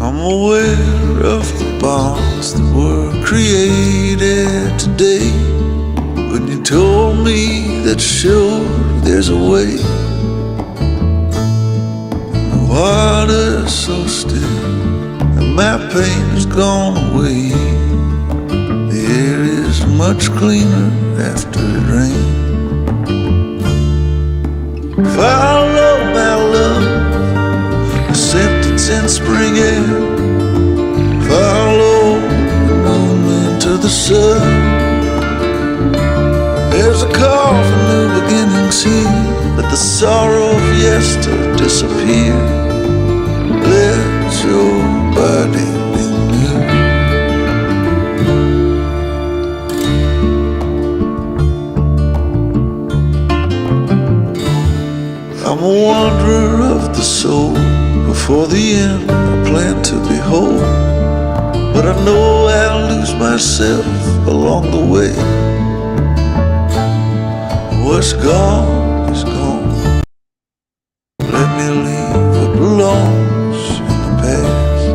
I'm aware of the bonds that were created today. When you told me that sure there's a way, and the water's so still and my pain has gone away. The air is much cleaner after it rains. Follow my love, the sentence in spring air. Follow the movement of the sun. There's a call for new beginnings here. Let the sorrow of yester disappear. Let your body be new. I'm a wanderer of the soul. Before the end I plan to behold, but I know I'll lose myself along the way. What's gone is gone. Let me leave what belongs in the past.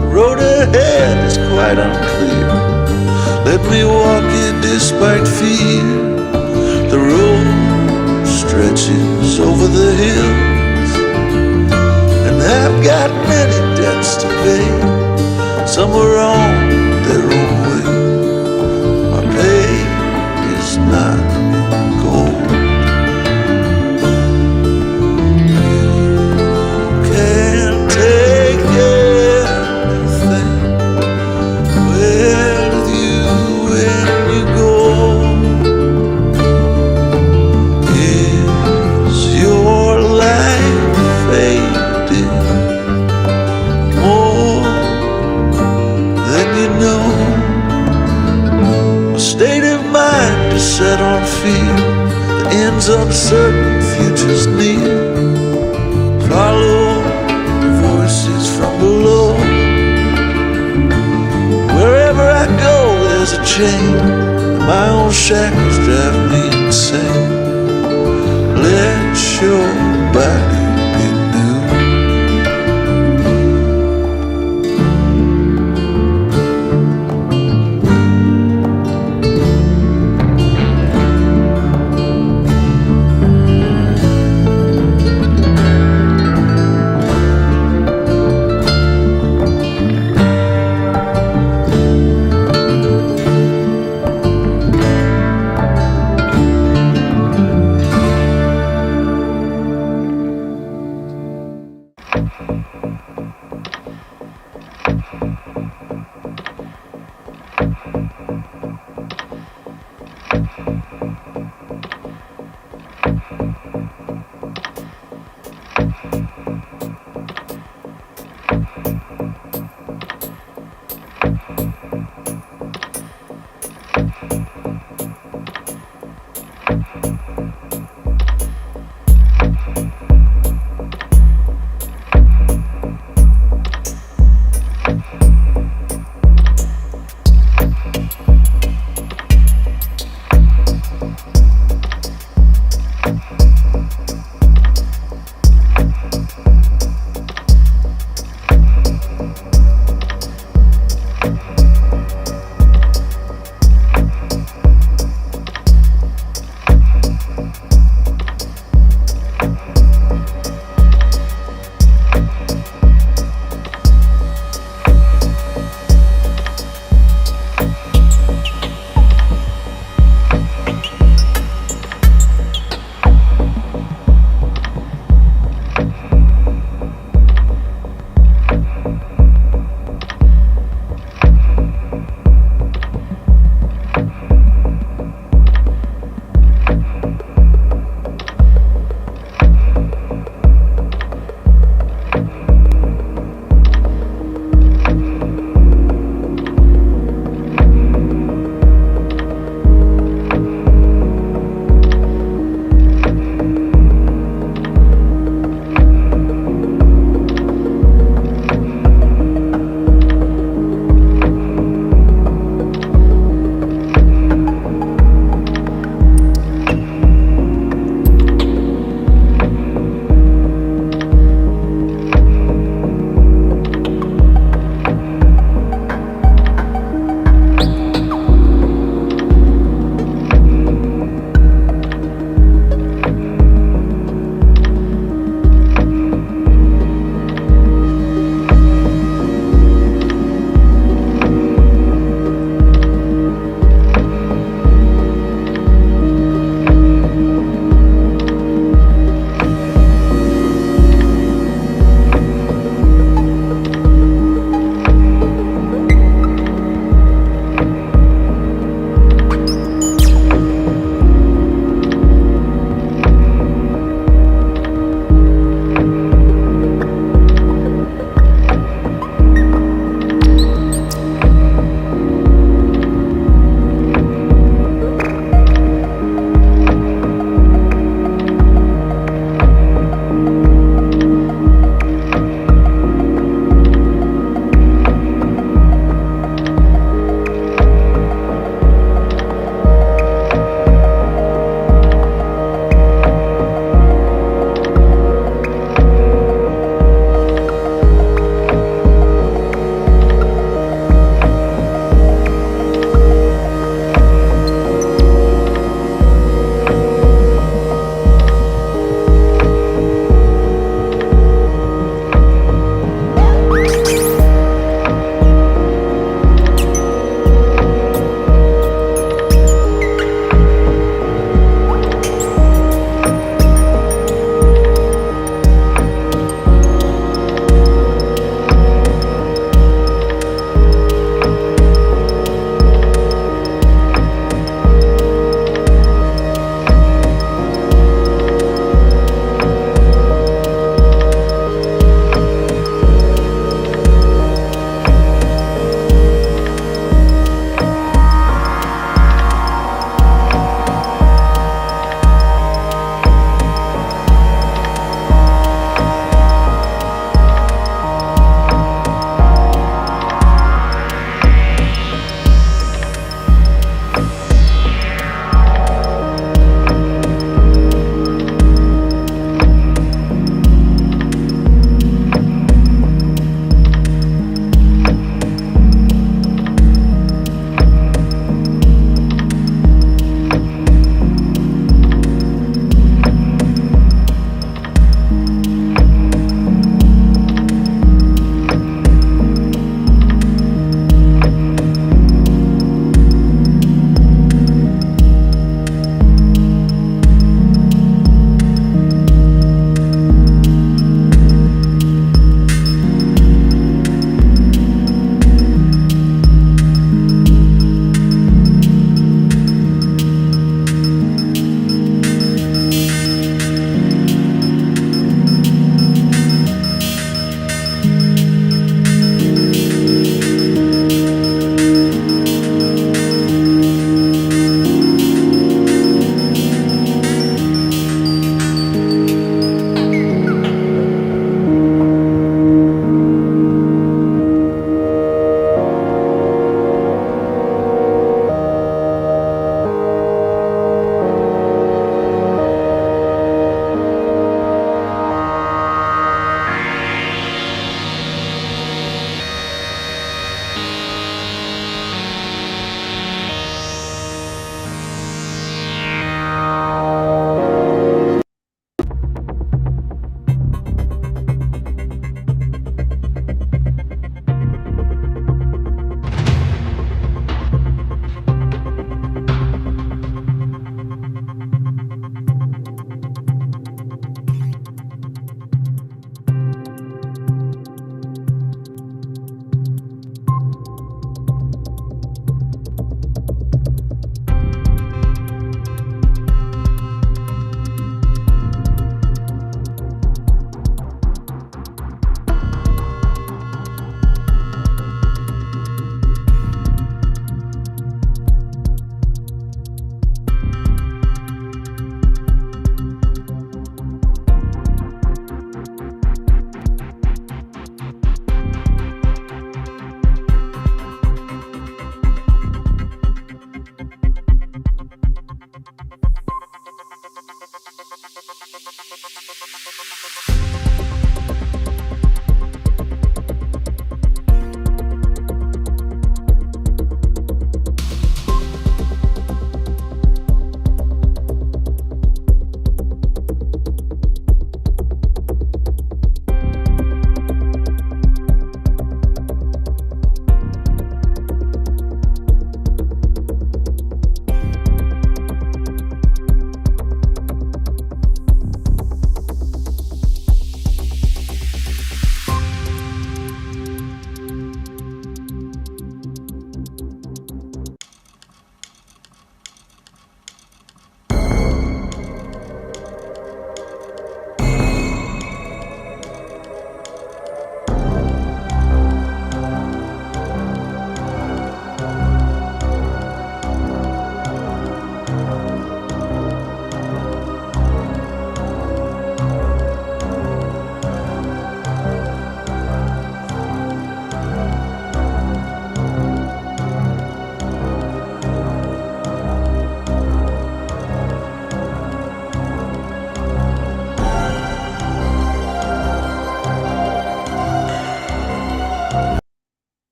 The road ahead is quite unclear. Let me walk it despite fear. The road stretches over the hills, and I've got many debts to pay. Some are on their own way. My pay is not gold. You can't take anything with you when you go. Is your life faded more than you know? A state of mind is set on fear. The end's uncertain, future's near. Follow the voices from below. Wherever I go, there's a chain, and my own shackles drive me insane. Let your body be new.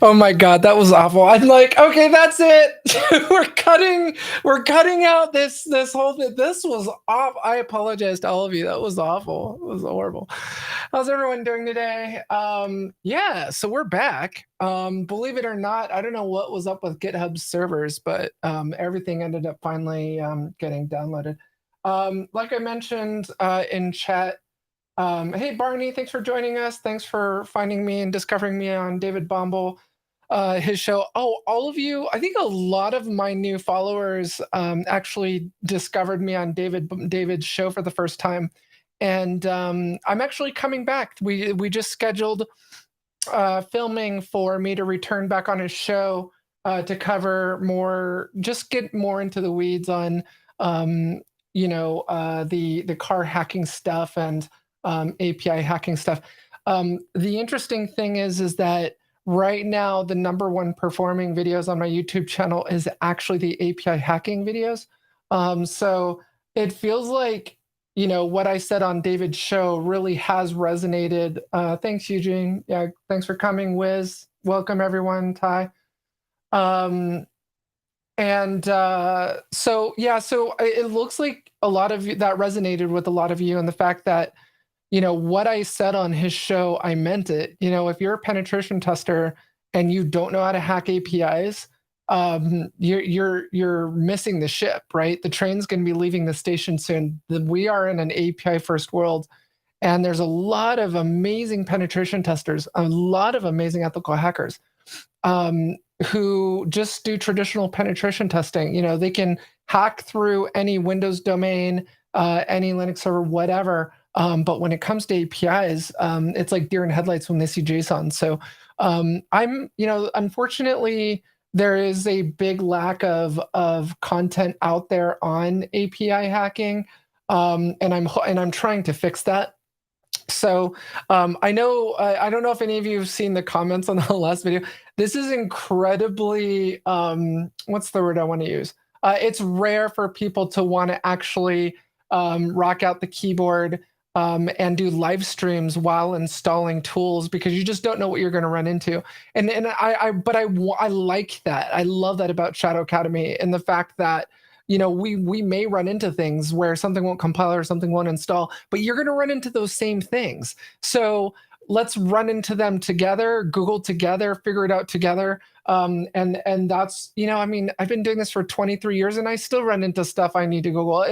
Oh my God, that was awful. I'm like, okay, that's it. We're cutting out this whole thing. This was off. I apologize to all of you. That was awful. It was horrible. How's everyone doing today? Yeah, so we're back. Believe it or not, I don't know what was up with GitHub servers, but everything ended up finally getting downloaded. Like I mentioned in chat, hey Barney, thanks for joining us. Thanks for finding me and discovering me on David Bombal, his show. Oh, all of you, I think a lot of my new followers actually discovered me on David's show for the first time. And I'm actually coming back. We just scheduled filming for me to return back on his show to cover more, just get more into the weeds on the car hacking stuff and API hacking stuff. The interesting thing is that right now the #1 performing videos on my YouTube channel is actually the API hacking videos. So it feels like, you know, what I said on David's show really has resonated. Thanks, Eugene. Yeah, thanks for coming, Wiz. Welcome, everyone. Ty. So yeah, so it looks like a lot of you, that resonated with a lot of you, and the fact that, you know, what I said on his show, I meant it. You know, if you're a penetration tester and you don't know how to hack APIs, you're missing the ship, right? The train's going to be leaving the station soon. We are in an API first world, and there's a lot of amazing penetration testers, a lot of amazing ethical hackers who just do traditional penetration testing. You know, they can hack through any Windows domain, any Linux server, whatever. But when it comes to APIs, it's like deer in headlights when they see JSON. So I'm, you know, unfortunately, there is a big lack of content out there on API hacking, and I'm trying to fix that. So I know I don't know if any of you have seen the comments on the last video. This is incredibly what's the word I want to use? It's rare for people to want to actually rock out the keyboard and do live streams while installing tools, because you just don't know what you're going to run into. And I like that. I love that about Shadow Academy, and the fact that, you know, we may run into things where something won't compile or something won't install, but you're going to run into those same things. So let's run into them together, Google together, figure it out together. And that's, you know, I mean, I've been doing this for 23 years and I still run into stuff I need to Google.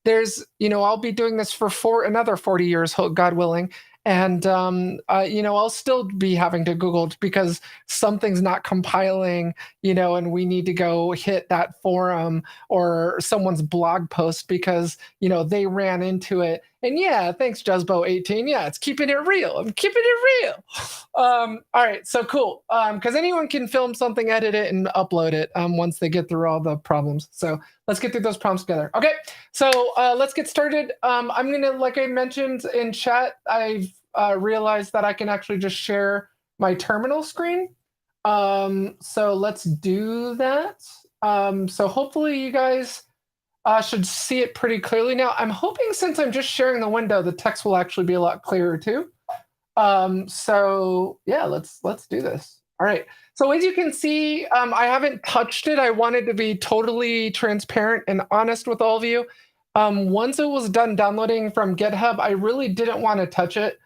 There's, you know, I'll be doing this for another 40 years, God willing. And, you know, I'll still be having to Google because something's not compiling, you know, and we need to go hit that forum or someone's blog post because, you know, they ran into it. And yeah, thanks, Juzbo18. Yeah, it's keeping it real. I'm keeping it real. All right, so cool. Because anyone can film something, edit it, and upload it once they get through all the problems. So let's get through those prompts together. Okay, so let's get started. I'm gonna, like I mentioned in chat, I've realized that I can actually just share my terminal screen. So let's do that. So hopefully you guys should see it pretty clearly now. I'm hoping since I'm just sharing the window, the text will actually be a lot clearer too. So yeah, let's do this. All right. So as you can see, I haven't touched it. I wanted to be totally transparent and honest with all of you. Once it was done downloading from GitHub, I really didn't want to touch it.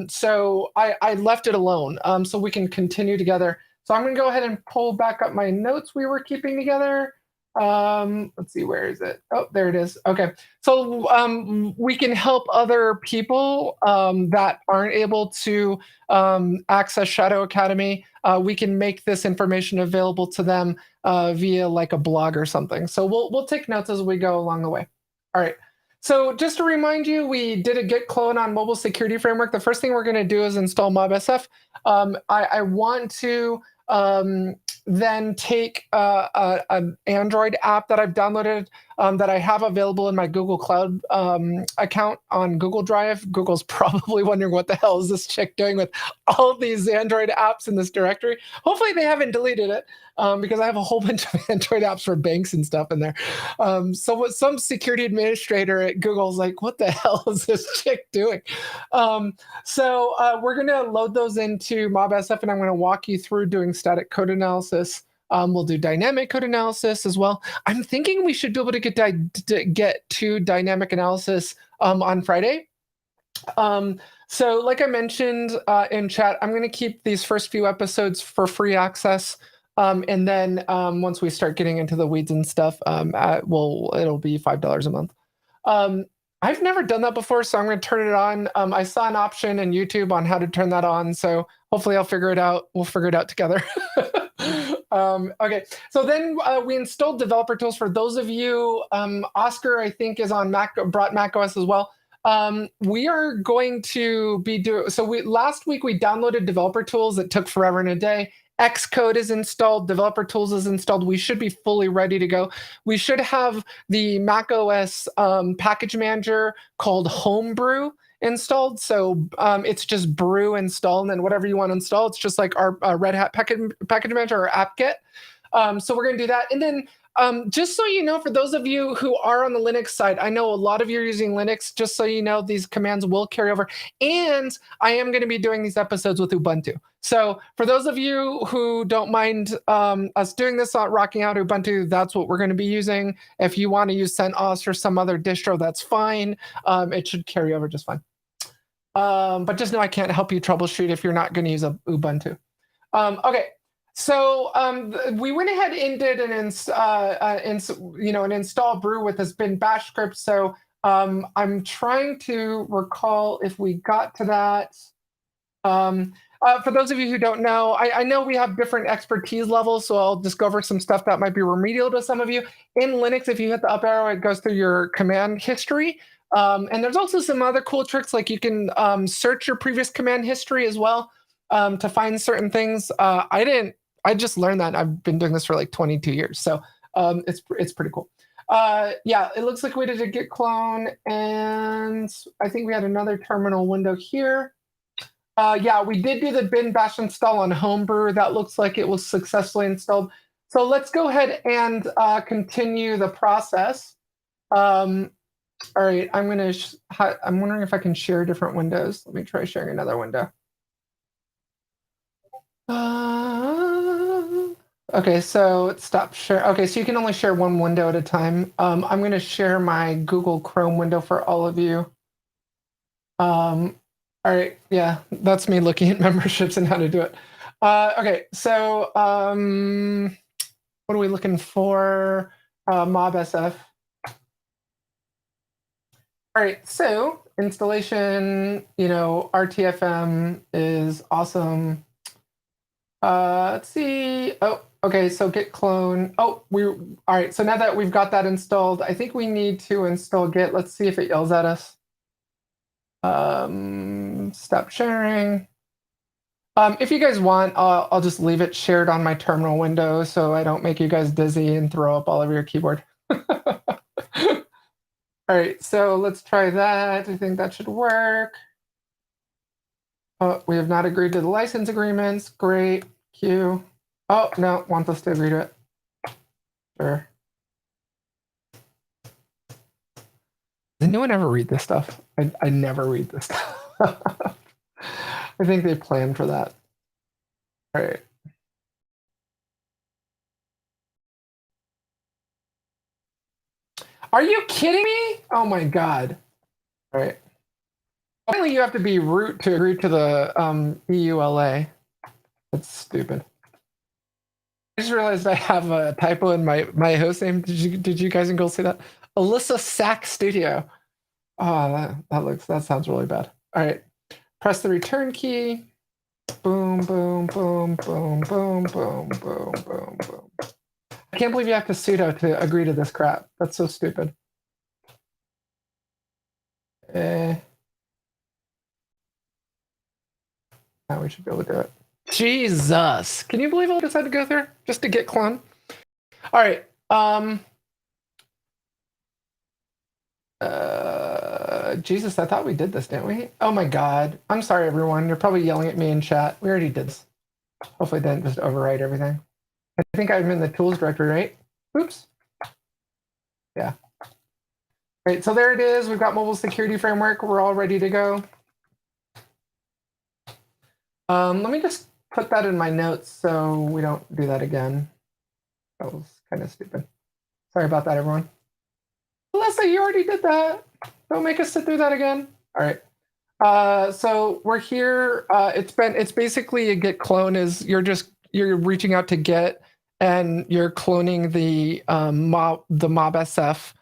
So I left it alone so we can continue together. So I'm going to go ahead and pull back up my notes we were keeping together. Let's see, where is it? Oh, there it is. Okay. So we can help other people that aren't able to access Shadow Academy. We can make this information available to them via like a blog or something. So we'll take notes as we go along the way. All right. So just to remind you, we did a git clone on mobile security framework. The first thing we're going to do is install MobSF. I want to then take an Android app that I've downloaded that I have available in my Google Cloud account on Google Drive. Google's probably wondering what the hell is this chick doing with all of these Android apps in this directory. Hopefully they haven't deleted it because I have a whole bunch of Android apps for banks and stuff in there. So what some security administrator at Google's like, what the hell is this chick doing? So we're going to load those into MobSF, and I'm going to walk you through doing static code analysis. We'll do dynamic code analysis as well. I'm thinking we should be able to get to dynamic analysis on Friday. So like I mentioned in chat, I'm going to keep these first few episodes for free access. And then once we start getting into the weeds and stuff, it'll be $5 a month. I've never done that before, so I'm going to turn it on. I saw an option in YouTube on how to turn that on, so hopefully I'll figure it out. We'll figure it out together. Okay, so then we installed developer tools for those of you. Oscar, I think, is on brought Mac OS as well. We are going to be doing, so last week we downloaded developer tools. It took forever and a day. Xcode is installed, developer tools is installed. We should be fully ready to go. We should have the Mac OS package manager called Homebrew installed. So it's just brew install, and then whatever you want to install, it's just like our Red Hat package manager or apt-get. So we're going to do that. And then just so you know, for those of you who are on the Linux side, I know a lot of you are using Linux. Just so you know, these commands will carry over. And I am going to be doing these episodes with Ubuntu. So for those of you who don't mind us doing this, rocking out Ubuntu, that's what we're going to be using. If you want to use CentOS or some other distro, that's fine. It should carry over just fine. But just know I can't help you troubleshoot if you're not going to use a Ubuntu. Okay. So we went ahead and did an install brew with this bin bash script. So I'm trying to recall if we got to that. For those of you who don't know, I know we have different expertise levels, so I'll just go over some stuff that might be remedial to some of you. In Linux, if you hit the up arrow, it goes through your command history. And there's also some other cool tricks, like you can search your previous command history as well to find certain things. I just learned that. I've been doing this for like 22 years. So it's pretty cool. Yeah, it looks like we did a git clone, and I think we had another terminal window here. Yeah, we did do the bin bash install on Homebrew. That looks like it was successfully installed. So let's go ahead and continue the process. All right, I'm wondering if I can share different windows. Let me try sharing another window. Okay, so stop share. Okay, so you can only share one window at a time. I'm going to share my Google Chrome window for all of you. All right, yeah, that's me looking at memberships and how to do it. Okay, so what are we looking for? MobSF. All right, so installation, RTFM is awesome. Let's see. Oh, okay, so git clone. Oh, all right, so now that we've got that installed, I think we need to install git. Let's see if it yells at us. Stop sharing. If you guys want, I'll just leave it shared on my terminal window so I don't make you guys dizzy and throw up all over your keyboard. All right, so let's try that. I think that should work. Oh, we have not agreed to the license agreements. Great. Q. Oh, no, want us to agree to it. Sure. Does anyone ever read this stuff? I never read this stuff. I think they planned for that. All right. Are you kidding me? Oh my God. All right. Finally, you have to be root to agree to the EULA. That's stupid. I just realized I have a typo in my host name. Did you guys and girls see that? Alyssa Sack Studio. Oh, that sounds really bad. All right. Press the return key. Boom, boom, boom, boom, boom, boom, boom, boom, boom. I can't believe you have to sudo to agree to this crap. That's so stupid. Now we should be able to do it. Jesus. Can you believe all this had to go through just to get clone? All right. Jesus, I thought we did this, didn't we? Oh my God. I'm sorry, everyone. You're probably yelling at me in chat. We already did this. Hopefully it didn't just overwrite everything. I think I'm in the tools directory, right? Oops. Yeah. Right, so there it is. We've got mobile security framework. We're all ready to go. Let me just put that in my notes so we don't do that again. That was kind of stupid. Sorry about that, everyone. Alyssa, you already did that. Don't make us sit through that again. All right. So we're here. It's basically a git clone. Is you're reaching out to Git and you're cloning the MobSF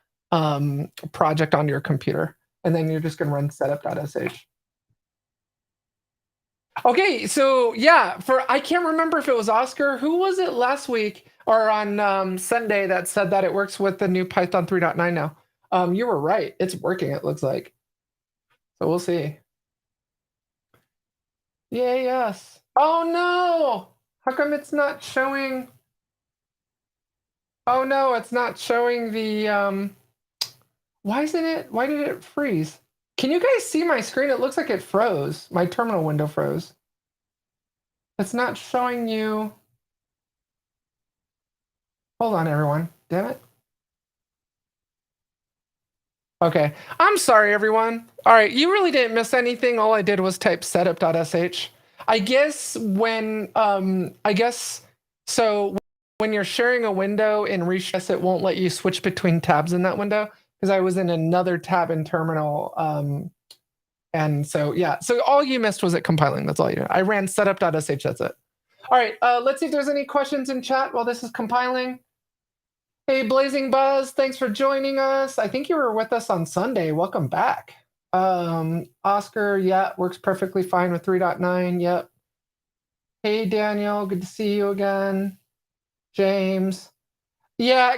project on your computer, and then you're just going to run setup.sh. Okay, so yeah, I can't remember if it was Oscar. Who was it last week or on Sunday that said that it works with the new Python 3.9 now? You were right. It's working, it looks like. So we'll see. Yay, yes. Oh no! How come it's not showing? Oh no, it's not showing the why did it freeze? Can you guys see my screen? It looks like it froze. My terminal window froze. It's not showing you. Hold on, everyone. Damn it. Okay. I'm sorry, everyone. All right. You really didn't miss anything. All I did was type setup.sh. I guess so when you're sharing a window in Recess, it won't let you switch between tabs in that window because I was in another tab in terminal. And so, yeah. So all you missed was it compiling. That's all you did. I ran setup.sh. That's it. All right. Let's see if there's any questions in chat while this is compiling. Hey, Blazing Buzz, thanks for joining us. I think you were with us on Sunday. Welcome back. Oscar, yeah, works perfectly fine with 3.9. Yep. Hey, Daniel, good to see you again. James. Yeah,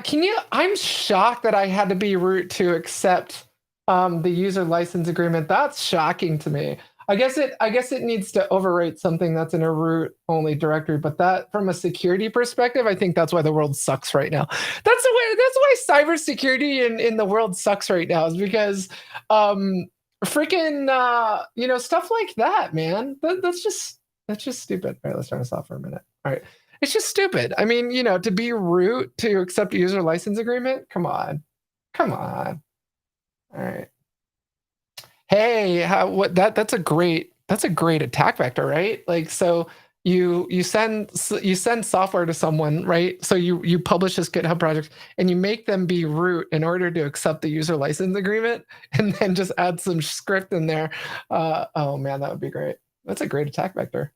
I'm shocked that I had to be root to accept the user license agreement. That's shocking to me. I guess it needs to overwrite something that's in a root only directory, but that from a security perspective, I think that's why the world sucks right now. That's why cybersecurity in the world sucks right now, is because freaking stuff like that, man. That's just stupid. All right, let's turn this off for a minute. All right. It's just stupid. I mean, to be root to accept a user license agreement, come on. Come on. All right. Hey, that's a great attack vector, right? Like, so you send software to someone, right? So you publish this GitHub project and you make them be root in order to accept the user license agreement, and then just add some script in there. Oh man, that would be great. That's a great attack vector.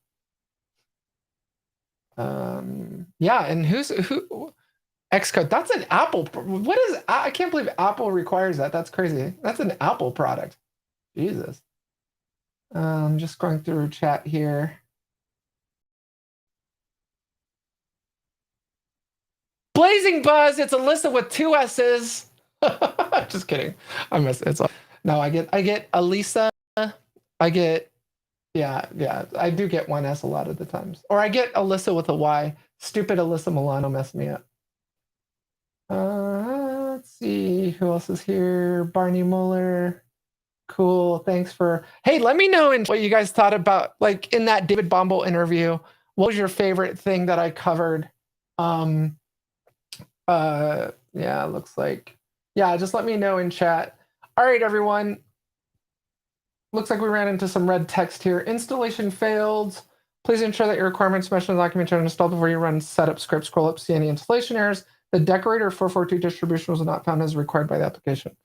Yeah, and who Xcode? That's an Apple. What is? I can't believe Apple requires that. That's crazy. That's an Apple product. Jesus. Just going through chat here. Blazing Buzz. It's Alyssa with 2 S's. Just kidding. I miss it's all. No, I get Elisa. I get yeah. I do get 1 S a lot of the times, or I get Alyssa with a Y. Stupid Alyssa Milano messed me up. Let's see who else is here. Barney Muller. Cool. Thanks for. Hey, let me know what you guys thought about, like, in that David Bombal interview. What was your favorite thing that I covered? Yeah, looks like. Yeah, just let me know in chat. All right, everyone. Looks like we ran into some red text here. Installation failed. Please ensure that your requirements mentioned in the document are installed before you run setup script. Scroll up, see any installation errors. The decorator 442 distribution was not found as required by the application.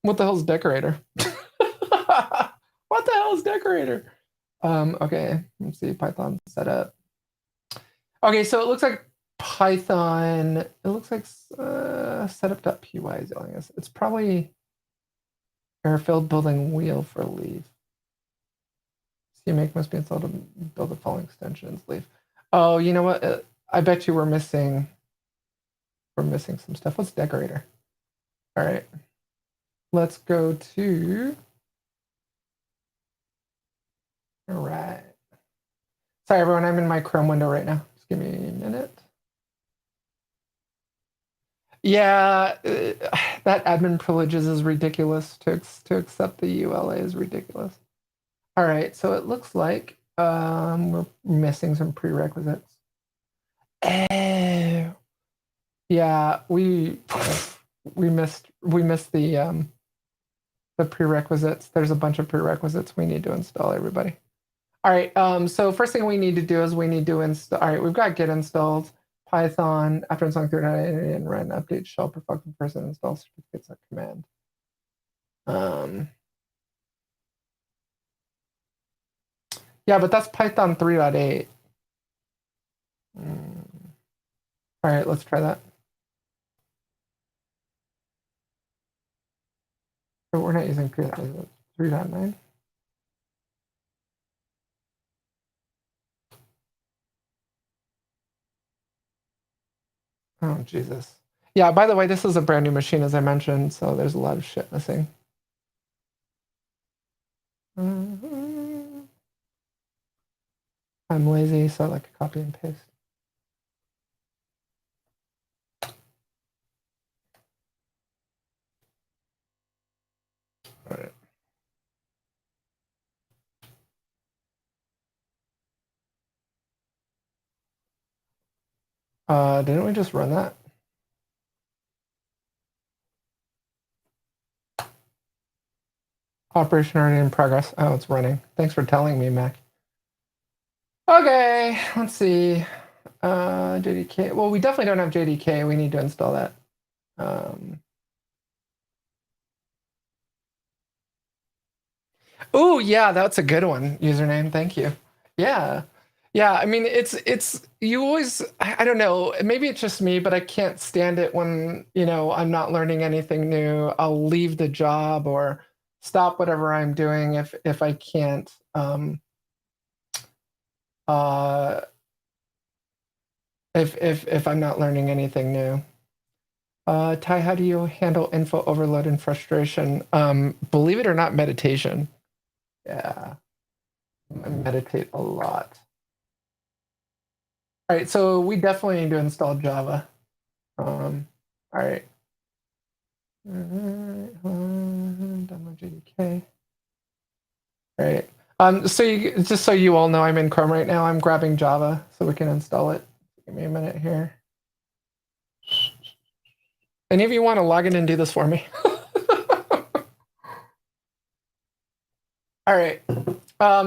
What the hell is decorator? What the hell is decorator? Okay, let's see, Python setup. Okay, so it looks like Python, it looks like setup.py is telling us. It's probably error-filled building wheel for leaf. CMake must be installed to build the following extensions, leaf. Oh, you know what? I bet you we're missing some stuff. What's decorator? All right. Let's go to. All right. Sorry, everyone. I'm in my Chrome window right now. Just give me a minute. Yeah, that admin privileges is ridiculous. To accept the ULA is ridiculous. All right, so it looks like we're missing some prerequisites. Oh, yeah, we missed the prerequisites. There's a bunch of prerequisites we need to install, everybody. All right, so first thing we need to do is we need to install. All right, we've got git installed, Python, after installing through and run update shell per function person install certificates that command. Yeah, but that's Python 3.8. All right, let's try that. But we're not using 3.9. Oh, Jesus. Yeah, by the way, this is a brand new machine, as I mentioned, so there's a lot of shit missing. I'm lazy, so I like to copy and paste. All right. Didn't we just run that? Operation already in progress. Oh, it's running. Thanks for telling me, Mac. Okay, let's see. JDK. Well, we definitely don't have JDK. We need to install that. Oh, yeah, that's a good one. Username. Thank you. Yeah. Yeah, I mean, it's you always, I don't know, maybe it's just me, but I can't stand it when, I'm not learning anything new. I'll leave the job or stop whatever I'm doing if I can't if I'm not learning anything new. Ty, how do you handle info overload and frustration? Believe it or not, meditation. Yeah, I meditate a lot. All right, so we definitely need to install Java. All right. Download JDK. All right. Just so you all know, I'm in Chrome right now. I'm grabbing Java so we can install it. Give me a minute here. Any of you want to log in and do this for me? All right.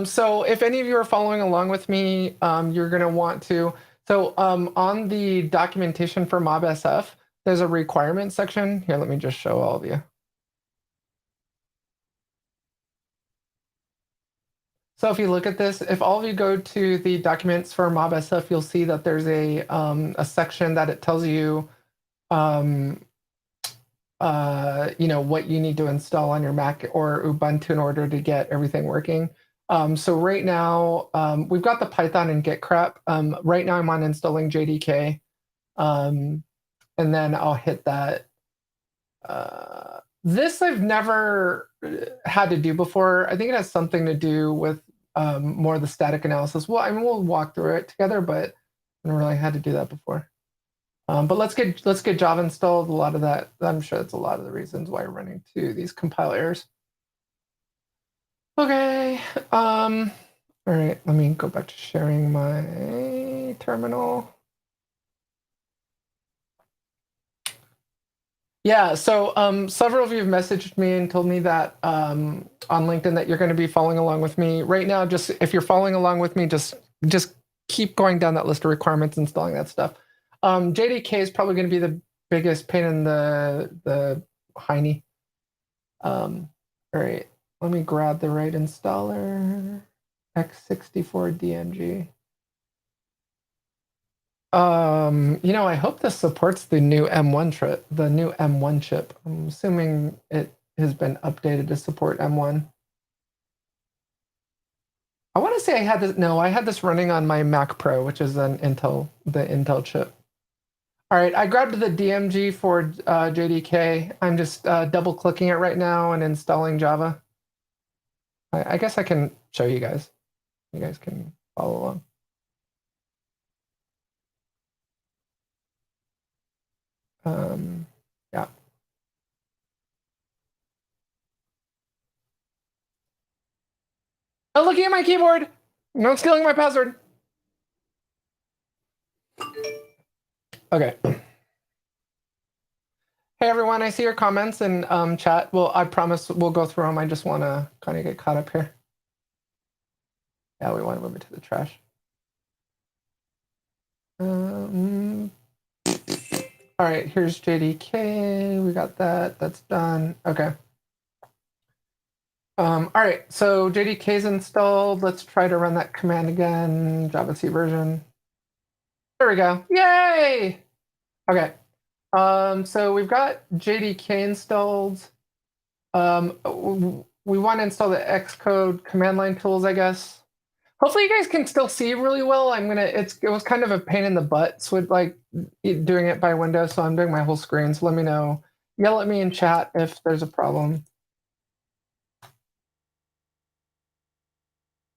So if any of you are following along with me, you're going to want to. So on the documentation for MobSF, there's a requirements section. Here, let me just show all of you. So if you look at this, if all of you go to the documents for MobSF, you'll see that there's a section that it tells you, what you need to install on your Mac or Ubuntu in order to get everything working. So right now, we've got the Python and Git crap. Right now I'm on installing JDK. And then I'll hit that. This I've never had to do before. I think it has something to do with more of the static analysis. Well, I mean, we'll walk through it together, but I never really had to do that before. But let's get Java installed. A lot of that, I'm sure that's a lot of the reasons why we're running to these compile errors. Okay. All right. Let me go back to sharing my terminal. Yeah, so several of you have messaged me and told me that on LinkedIn that you're going to be following along with me. Right now, just if you're following along with me, just keep going down that list of requirements, installing that stuff. JDK is probably going to be the biggest pain in the hiney. All right, let me grab the right installer, x64 DMG. I hope this supports the new M1 chip. I'm assuming it has been updated to support M1. I want to say I had this running on my Mac Pro, which is the Intel chip. All right, I grabbed the DMG for JDK. I'm just double clicking it right now and installing Java. I guess I can show you guys. You guys can follow along. Yeah. I'm looking at my keyboard. No stealing my password. Okay. Hey everyone, I see your comments in chat. Well, I promise we'll go through them. I just want to kind of get caught up here. Yeah, we want to move it to the trash. All right, here's JDK. We got that. That's done. Okay. All right, so JDK is installed. Let's try to run that command again. Java C version. There we go. Yay! Okay. So we've got JDK installed. We want to install the Xcode command line tools, I guess. Hopefully you guys can still see really well. It was kind of a pain in the butt, so like doing it by window, so I'm doing my whole screen. So let me know. Yell at me in chat if there's a problem.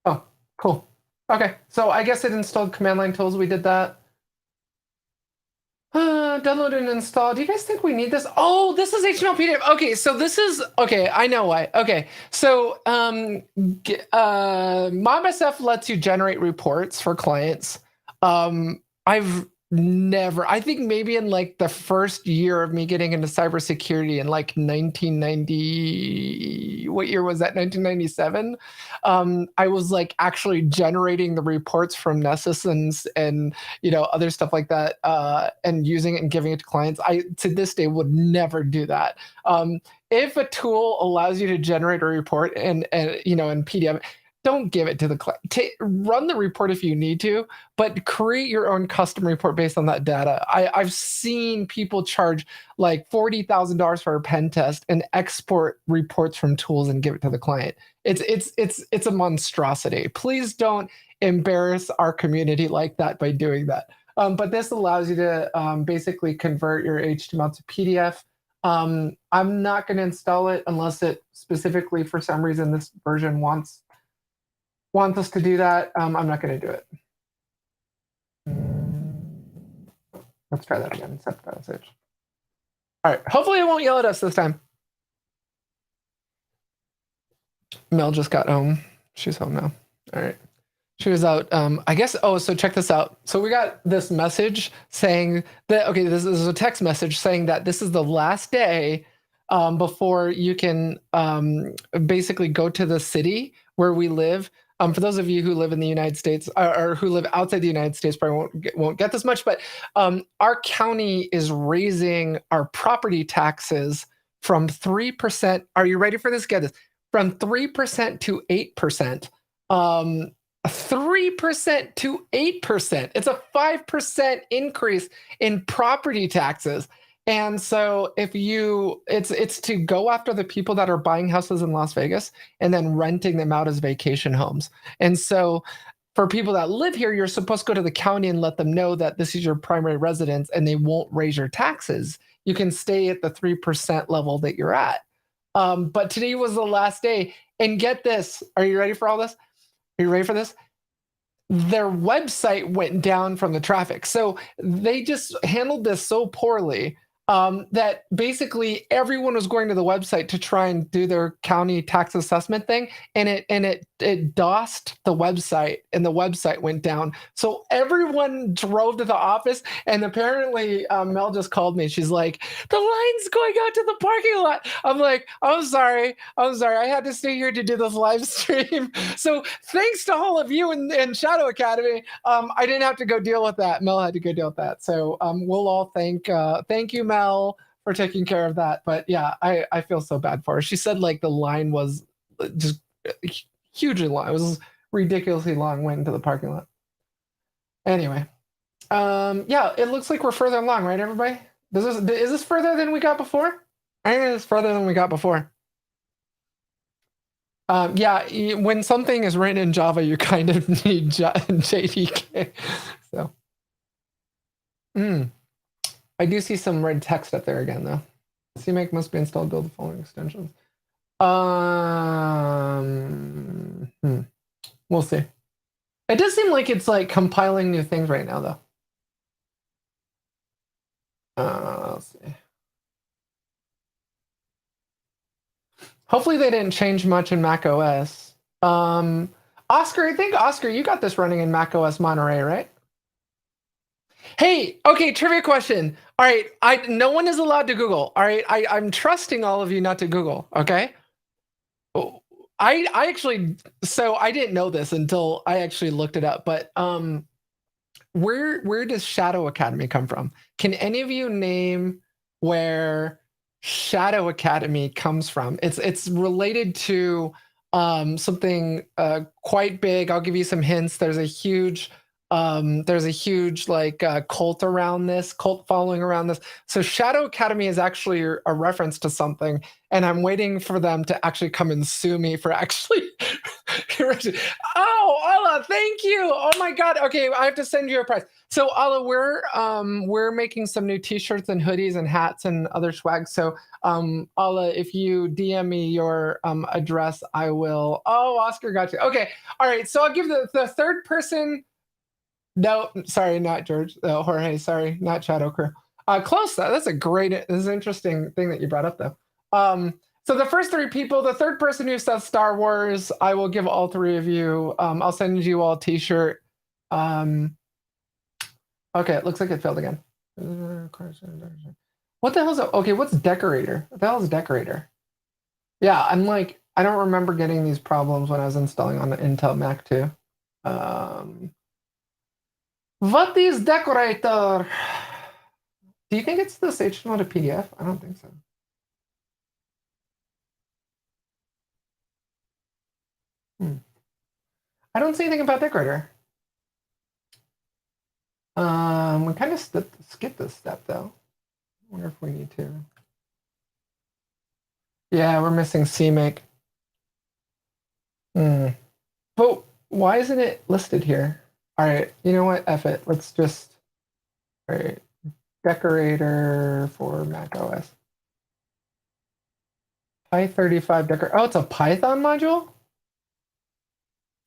Oh, cool. Okay, so I guess it installed command line tools. We did that. Download and install. Do you guys think we need this? Oh, this is HTML PDF. Okay, so this is okay. I know why. Okay, so MobSF lets you generate reports for clients. I've never. I think maybe in like the first year of me getting into cybersecurity in like 1990. What year was that? 1997. I was like actually generating the reports from Nessus and other stuff like that, and using it and giving it to clients. I to this day would never do that. If a tool allows you to generate a report and in PDF, don't give it to the client. Run the report if you need to, but create your own custom report based on that data. I've seen people charge like $40,000 for a pen test and export reports from tools and give it to the client. It's a monstrosity. Please don't embarrass our community like that by doing that. But this allows you to basically convert your HTML to PDF. I'm not going to install it unless it specifically, for some reason, this version wants us to do that. I'm not going to do it. Let's try that again. Set message. All right. Hopefully it won't yell at us this time. Mel just got home. She's home now. All right. She was out, I guess. Oh, so check this out. So we got this message saying that, okay, this is a text message saying that this is the last day before you can basically go to the city where we live. For those of you who live in the United States or who live outside the United States, probably won't get this much, but our county is raising our property taxes from 3%. Are you ready for this? Get this. From 3% to 8%. 3% to 8%. It's a 5% increase in property taxes. And so it's to go after the people that are buying houses in Las Vegas and then renting them out as vacation homes. And so for people that live here, you're supposed to go to the county and let them know that this is your primary residence and they won't raise your taxes. You can stay at the 3% level that you're at. But today was the last day. And get this. Are you ready for all this? Are you ready for this? Their website went down from the traffic. So they just handled this so poorly that basically everyone was going to the website to try and do their county tax assessment thing, and it DOSed the website, and the website went down. So everyone drove to the office, and apparently Mel just called me. She's like, "The line's going out to the parking lot." I'm like, I'm sorry. I had to stay here to do this live stream. So thanks to all of you in Shadow Academy, I didn't have to go deal with that. Mel had to go deal with that. So we'll all thank you, Mel, for taking care of that. But yeah, I feel so bad for her. She said like the line was just hugely long. It was ridiculously long went into the parking lot. Anyway, yeah, it looks like we're further along, right, everybody? Is this further than we got before? I think it's further than we got before. Yeah, when something is written in Java, you kind of need JDK. So, I do see some red text up there again, though. CMake must be installed. Build the following extensions. We'll see. It does seem like it's like compiling new things right now, though. let's see. Hopefully they didn't change much in Mac OS. Oscar, I think Oscar, you got this running in Mac OS Monterey, right? Hey, okay, trivia question. All right, no one is allowed to Google. All right, I'm trusting all of you not to Google. Okay. I actually, so I didn't know this until I actually looked it up. But where does Shadow Academy come from? Can any of you name where Shadow Academy comes from? It's related to something quite big. I'll give you some hints. There's a huge like cult around this, cult following around this. So Shadow Academy is actually a reference to something, and I'm waiting for them to actually come and sue me for actually. Oh, Allah, thank you. Oh my God. Okay, I have to send you a prize. So Allah, we're making some new T-shirts and hoodies and hats and other swag. So Allah, if you DM me your address, I will. Oh, Oscar got you. Okay, all right. So I'll give the third person. No, sorry, not George. Jorge, sorry, not Shadow Crew. Close. That's a great, this is an interesting thing that you brought up, though. So the first three people, the third person who says Star Wars, I will give all three of you. I'll send you all a T-shirt. Okay, it looks like it failed again. What the hell is it? Okay, what's decorator? What the hell is decorator? Yeah, I'm like, I don't remember getting these problems when I was installing on the Intel Mac too. What is decorator? Do you think it's this HTML to PDF? I don't think so. I don't see anything about decorator. We kind of skip this step though. I wonder if we need to. Yeah, we're missing CMake. But why isn't it listed here? All right, you know what? F it. Let's just. All right, decorator for Mac OS. Pi35 decorator. Oh, it's a Python module?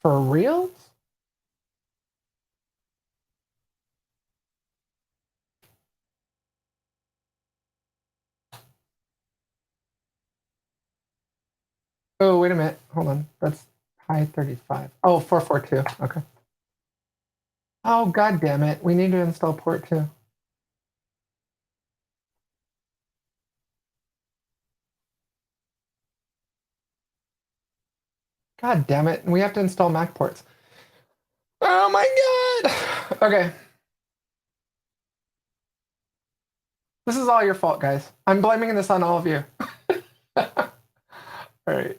For reals? Oh, wait a minute. Hold on. That's Pi35. Oh, 442. Okay. Oh, God damn it. We need to install port 2. God damn it. We have to install Mac ports. Oh my God. Okay. This is all your fault, guys. I'm blaming this on all of you. All right.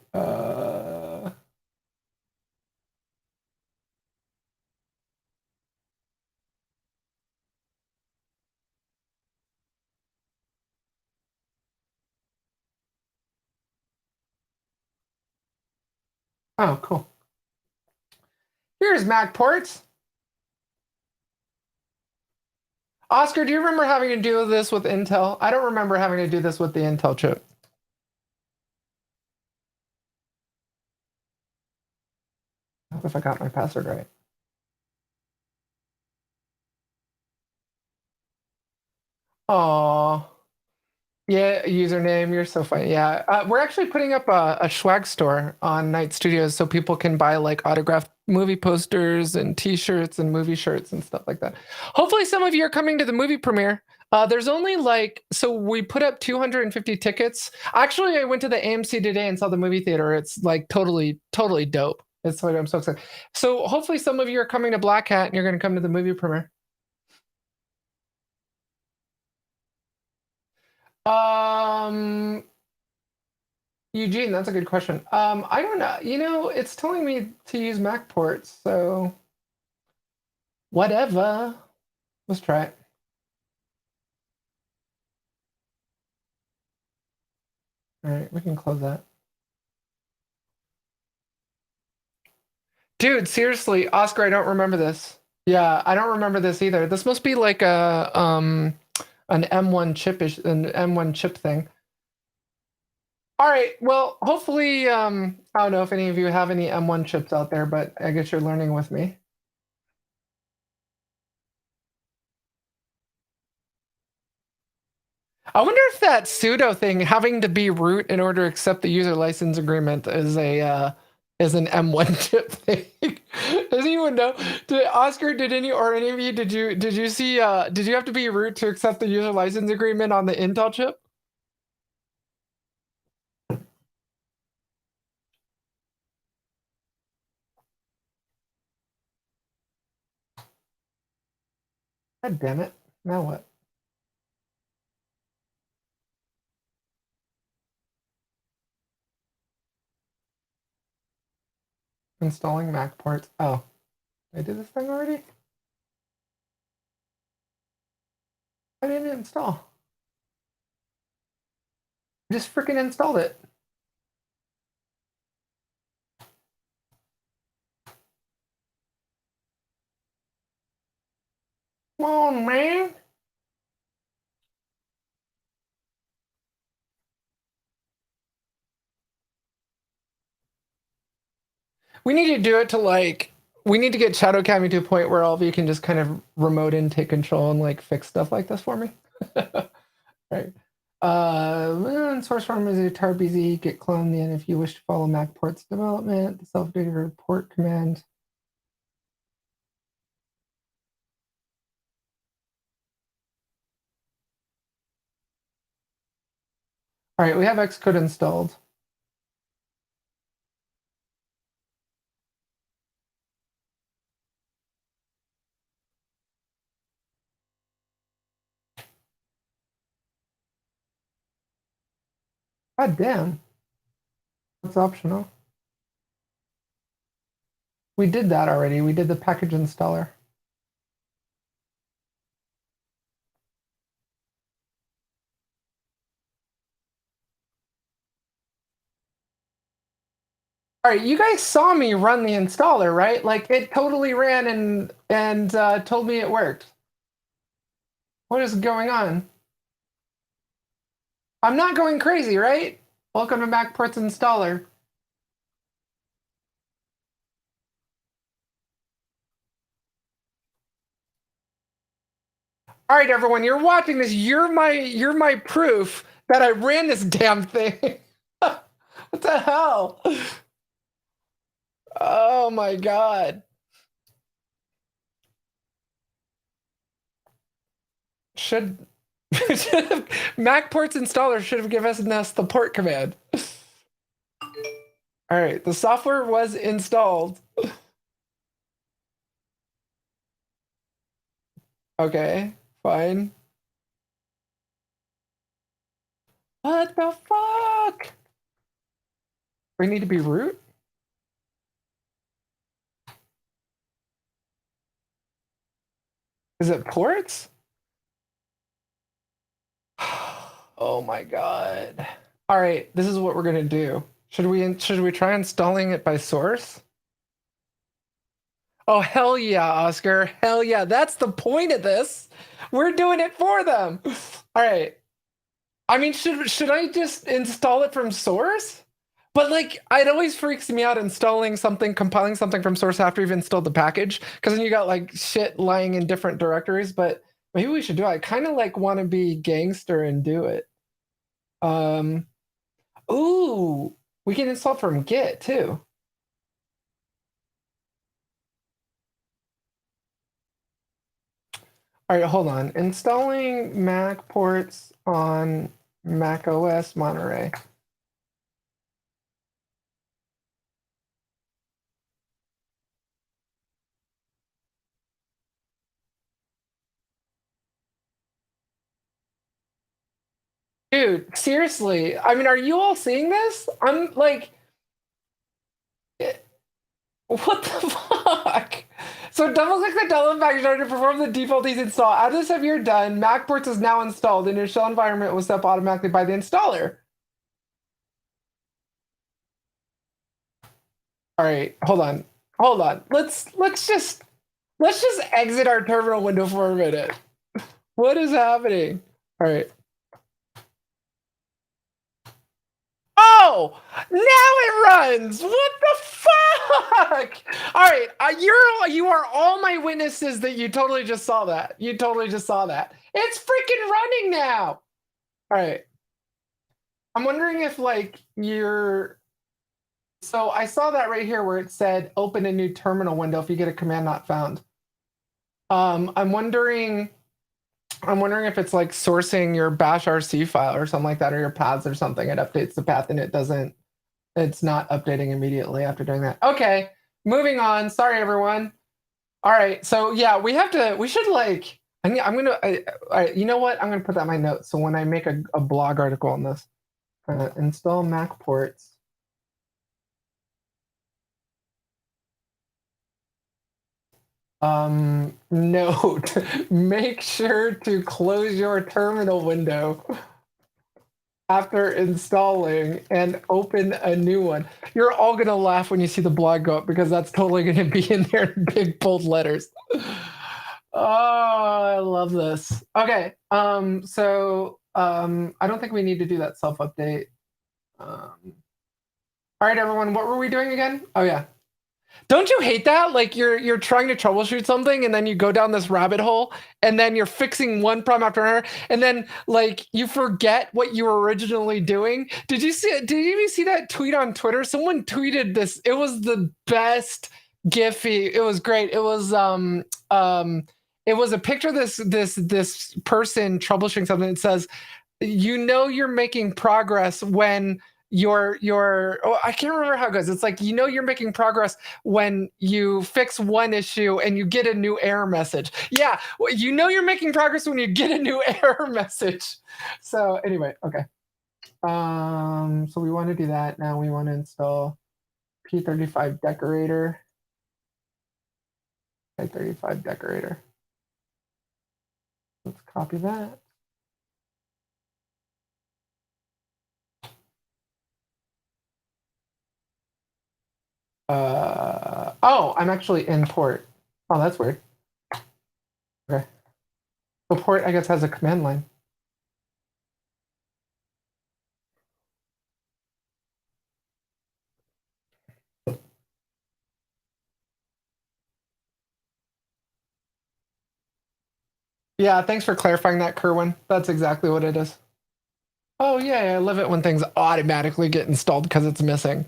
Oh, cool. Here's Mac ports. Oscar, do you remember having to do this with Intel? I don't remember having to do this with the Intel chip. I hope if I got my password right. Oh, yeah, username. You're so funny. Yeah, we're actually putting up a swag store on Night Studios so people can buy like autographed movie posters and T-shirts and movie shirts and stuff like that. Hopefully, some of you are coming to the movie premiere. There's only like, so we put up 250 tickets. Actually, I went to the AMC today and saw the movie theater. It's like totally dope. It's like, I'm so excited. So hopefully, some of you are coming to Black Hat and you're going to come to the movie premiere. Eugene, that's a good question. I don't know. You know, it's telling me to use Mac ports, so whatever. Let's try it. All right, we can close that. Dude, seriously, Oscar, I don't remember this. Yeah, I don't remember this either. This must be like a an M1 chip thing. All right, well, hopefully, I don't know if any of you have any M1 chips out there, but I guess you're learning with me. I wonder if that sudo thing, having to be root in order to accept the user license agreement, is an M1 chip thing. Does anyone know? Oscar, did any of you did you see did you have to be root to accept the user license agreement on the Intel chip? God damn it. Now what? Installing Mac ports. Oh, I did this thing already? I didn't install. I just freaking installed it. Come on, man. We need to do it to like, we need to get shadow camming to a point where all of you can just kind of remote in, take control, and like fix stuff like this for me. Right. Source farm is a tarbz git clone. Then, if you wish to follow Mac ports development, the self-data report command. All right, we have Xcode installed. God damn. That's optional. We did that already. We did the package installer. All right, you guys saw me run the installer, right? Like it totally ran and told me it worked. What is going on? I'm not going crazy, right? Welcome to Mac Ports Installer. All right, everyone, you're watching this. You're my proof that I ran this damn thing. What the hell? Oh my god. Should Mac Ports Installer should have given us the port command. All right, the software was installed. Okay, fine. What the fuck? We need to be root? Is it ports? Oh my god. All right, this is what we're gonna do. Should we try installing it by source? Oh hell yeah, Oscar. Hell yeah. That's the point of this. We're doing it for them. All right. I mean, should I just install it from source? But like, it always freaks me out installing something, compiling something from source after you've installed the package, because then you got like shit lying in different directories. But maybe we should do it. I kind of like want to be gangster and do it. Ooh, we can install from Git too. All right, hold on. Installing Mac ports on Mac OS Monterey. Dude, seriously. I mean, are you all seeing this? I'm like, what the fuck? So double click the download package order to perform the default install. After this have you're done, MacPorts is now installed and your shell environment will set up automatically by the installer. All right, hold on. Hold on. Let's just exit our terminal window for a minute. What is happening? All right. Oh, now it runs. What the fuck? All right, you are all my witnesses that you totally just saw that. You totally just saw that. It's freaking running now. All right. I'm wondering if like so I saw that right here where it said open a new terminal window if you get a command not found. I'm wondering if it's like sourcing your bash RC file or something like that, or your paths or something. It updates the path and it's not updating immediately after doing that. Okay, moving on. Sorry, everyone. All right, so yeah, we should like, you know what? I'm gonna put that in my notes. So when I make a blog article on this, install Mac ports. Note, make sure to close your terminal window after installing and open a new one. You're all gonna laugh when you see the blog go up because that's totally gonna be in there in big bold letters. Oh, I love this. Okay, I don't think we need to do that self update. All right, everyone, what were we doing again? Oh yeah. Don't you hate that? Like you're trying to troubleshoot something and then you go down this rabbit hole and then you're fixing one problem after another and then like you forget what you were originally doing. Did you even see that tweet on Twitter? Someone tweeted this. It was the best Giphy. It was great. It was a picture of this person troubleshooting something. It says, you know, you're making progress when I can't remember how it goes. It's like, you know, you're making progress when you fix one issue and you get a new error message. Yeah, well, you know you're making progress when you get a new error message. So anyway, okay. So we want to do that. Now we want to install P35 decorator. P35 decorator. Let's copy that. Oh, I'm actually in port. Oh, that's weird. Okay. So port, I guess, has a command line. Yeah, thanks for clarifying that, Kerwin. That's exactly what it is. Oh, yeah, I love it when things automatically get installed because it's missing.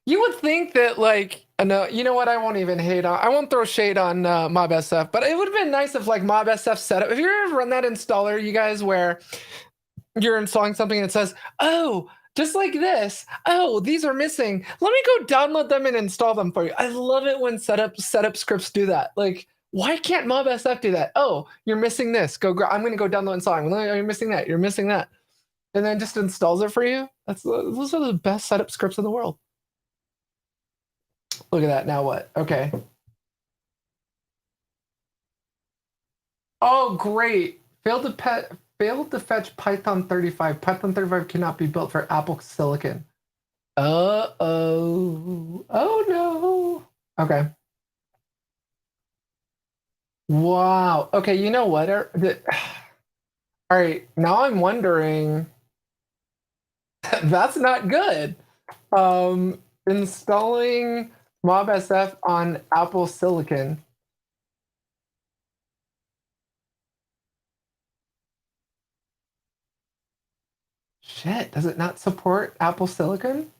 You would think that, like, no, you know what? I won't even hate on. I won't throw shade on MobSF, but it would have been nice if, like, MobSF setup. If you ever run that installer, you guys, where you're installing something and it says, "Oh, just like this. Oh, these are missing. Let me go download them and install them for you." I love it when setup scripts do that. Like, why can't MobSF do that? Oh, you're missing this. I'm going to go download and install. You're missing that. You're missing that, and then just installs it for you. Those are the best setup scripts in the world. Look at that. Now what? Okay. Oh, great. Failed to fetch Python 35. Python 35 cannot be built for Apple Silicon. Uh-oh. Oh, no. Okay. Wow. Okay, you know what? All right, now I'm wondering. That's not good. Installing MobSF on Apple Silicon. Shit, does it not support Apple Silicon?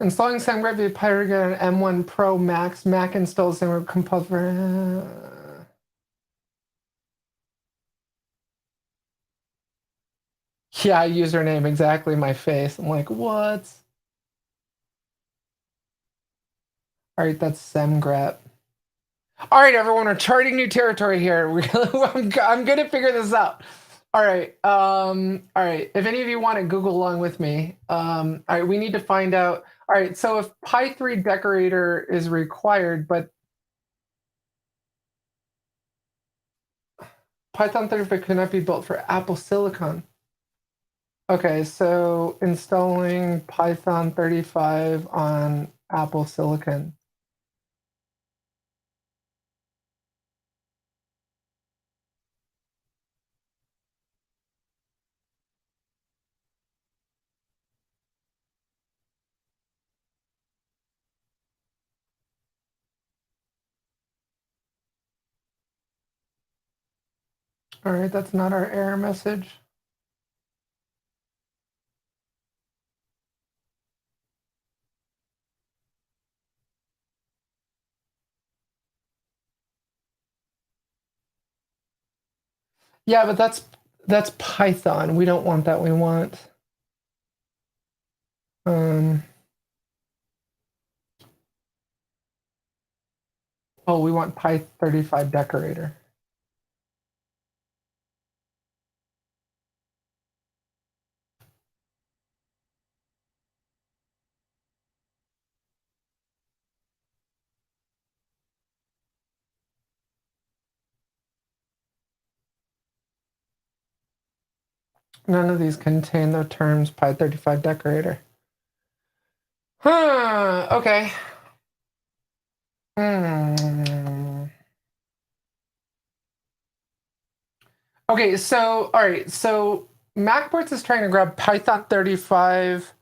Installing SamGraph via Pirate on M1 Pro Max. Mac installs SamGraph composer. Yeah, username exactly my face. I'm like, what? All right, that's SamGraph. All right, everyone, we're charting new territory here. I'm gonna figure this out. All right. All right. If any of you want to Google along with me, all right, we need to find out. All right, so if Pi3 decorator is required, but Python 35 cannot be built for Apple Silicon. Okay, so installing Python 35 on Apple Silicon. All right, that's not our error message. Yeah, but that's Python. We don't want that. We want oh, we want Py35 decorator. None of these contain the terms Py35 decorator. Huh, okay. Okay, so all right, so MacPorts is trying to grab Python 35,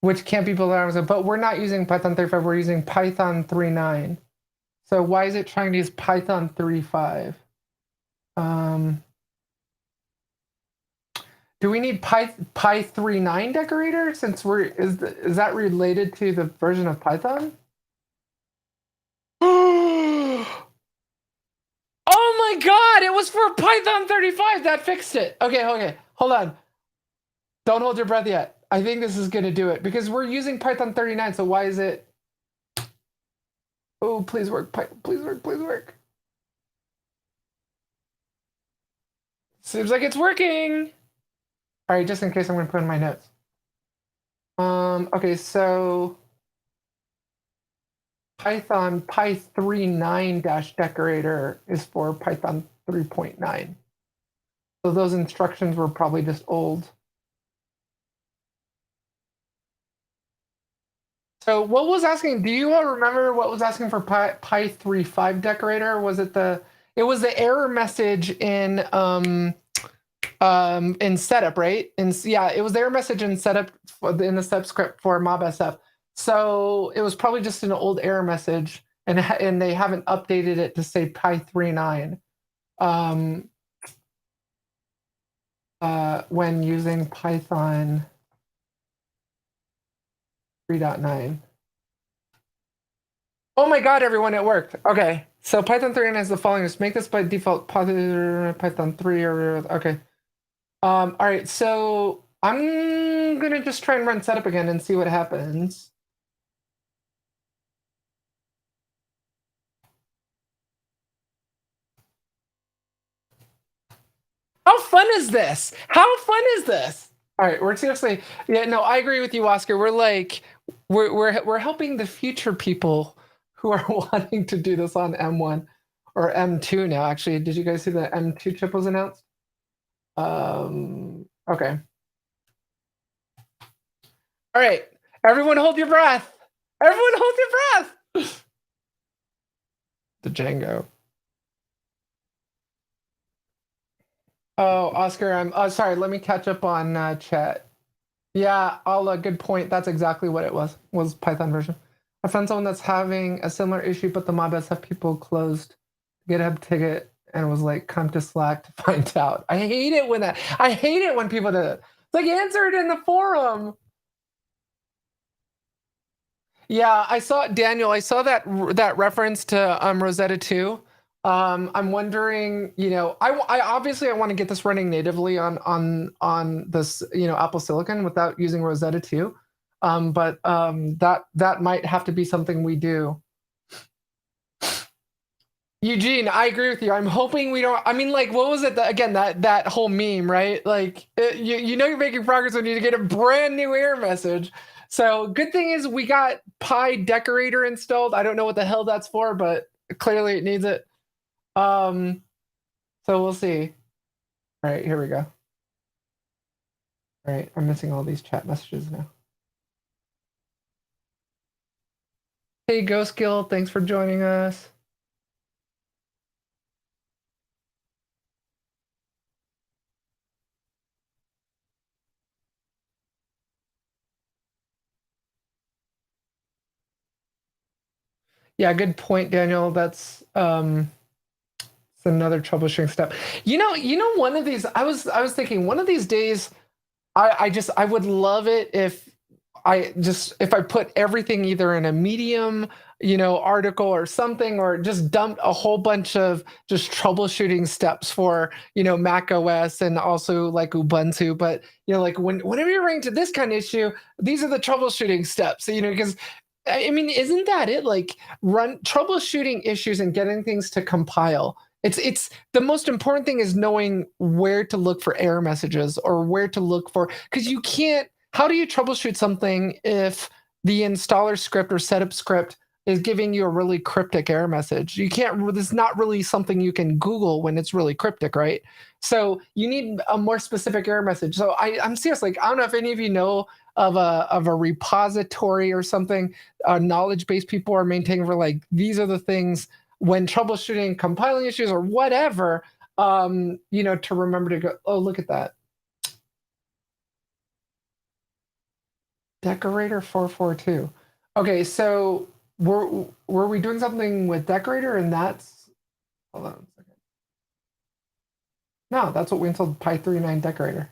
which can't be built on Amazon, but we're not using Python 35, we're using Python 3.9. So why is it trying to use Python 3.5? Do we need Py 3.9 decorator since is that related to the version of Python? Oh my god, it was for Python 35 that fixed it. Okay, hold on. Don't hold your breath yet. I think this is going to do it because we're using Python 39, so why is it? Oh, please work, please work, please work. Seems like it's working. All right, just in case I'm going to put in my notes. Okay, so Python Py39 dash decorator is for Python 3.9. So those instructions were probably just old. So what was asking? Do you all remember what was asking for Py35 decorator? Was it it was the error message in setup, right? Yeah, it was the error message in setup in the setup script for MobSF. So it was probably just an old error message, and they haven't updated it to say Py39 when using Python 3.9. Oh my god, everyone, it worked. Okay, so Python 3 has the following. Just make this by default Python 3 or okay. All right, so I'm gonna just try and run setup again and see what happens. How fun is this? How fun is this? All right, we're seriously, yeah, no, I agree with you, Oscar. We're like, we're helping the future people who are wanting to do this on M1 or M2 now. Actually, did you guys see the M2 chip was announced? Okay. All right, everyone, hold your breath. Everyone, hold your breath. The Django. Oh, Oscar, I'm sorry. Let me catch up on chat. Yeah, I'll good point. That's exactly what it was Python version. I found someone that's having a similar issue, but the MobSF people closed GitHub ticket and was like, come to Slack to find out. I hate it when people do it. It's like, answer it in the forum. Yeah, I saw Daniel. I saw that reference to Rosetta 2. I'm wondering, I obviously I want to get this running natively on this, Apple Silicon without using Rosetta 2. But that might have to be something we do. Eugene, I agree with you. I'm hoping we don't. I mean, like, what was it again? That whole meme, right? Like, you know you're making progress when you get a brand new error message. So good thing is we got Pi Decorator installed. I don't know what the hell that's for, but clearly it needs it. So we'll see. All right, here we go. All right, I'm missing all these chat messages now. Hey, Ghost Guild, thanks for joining us. Yeah, good point, Daniel. That's It's another troubleshooting step. One of these, I was thinking one of these days, I would love it if I put everything either in a Medium, article or something, or just dumped a whole bunch of just troubleshooting steps for, Mac OS and also like Ubuntu. But, like whenever you're running into this kind of issue, these are the troubleshooting steps, because I mean, isn't that it? Like run troubleshooting issues and getting things to compile. It's the most important thing is knowing where to look for error messages or where to look for, because you can't. How do you troubleshoot something if the installer script or setup script is giving you a really cryptic error message? You can't. This is not really something you can Google when it's really cryptic, right? So you need a more specific error message. So I'm serious. Like I don't know if any of you know of a repository or something, knowledge base people are maintaining for like these are the things when troubleshooting compiling issues or whatever, to remember to go, oh, look at that. Decorator 442. Okay, so were we doing something with decorator and that's, hold on a second. No, that's what we installed Pi 39 decorator.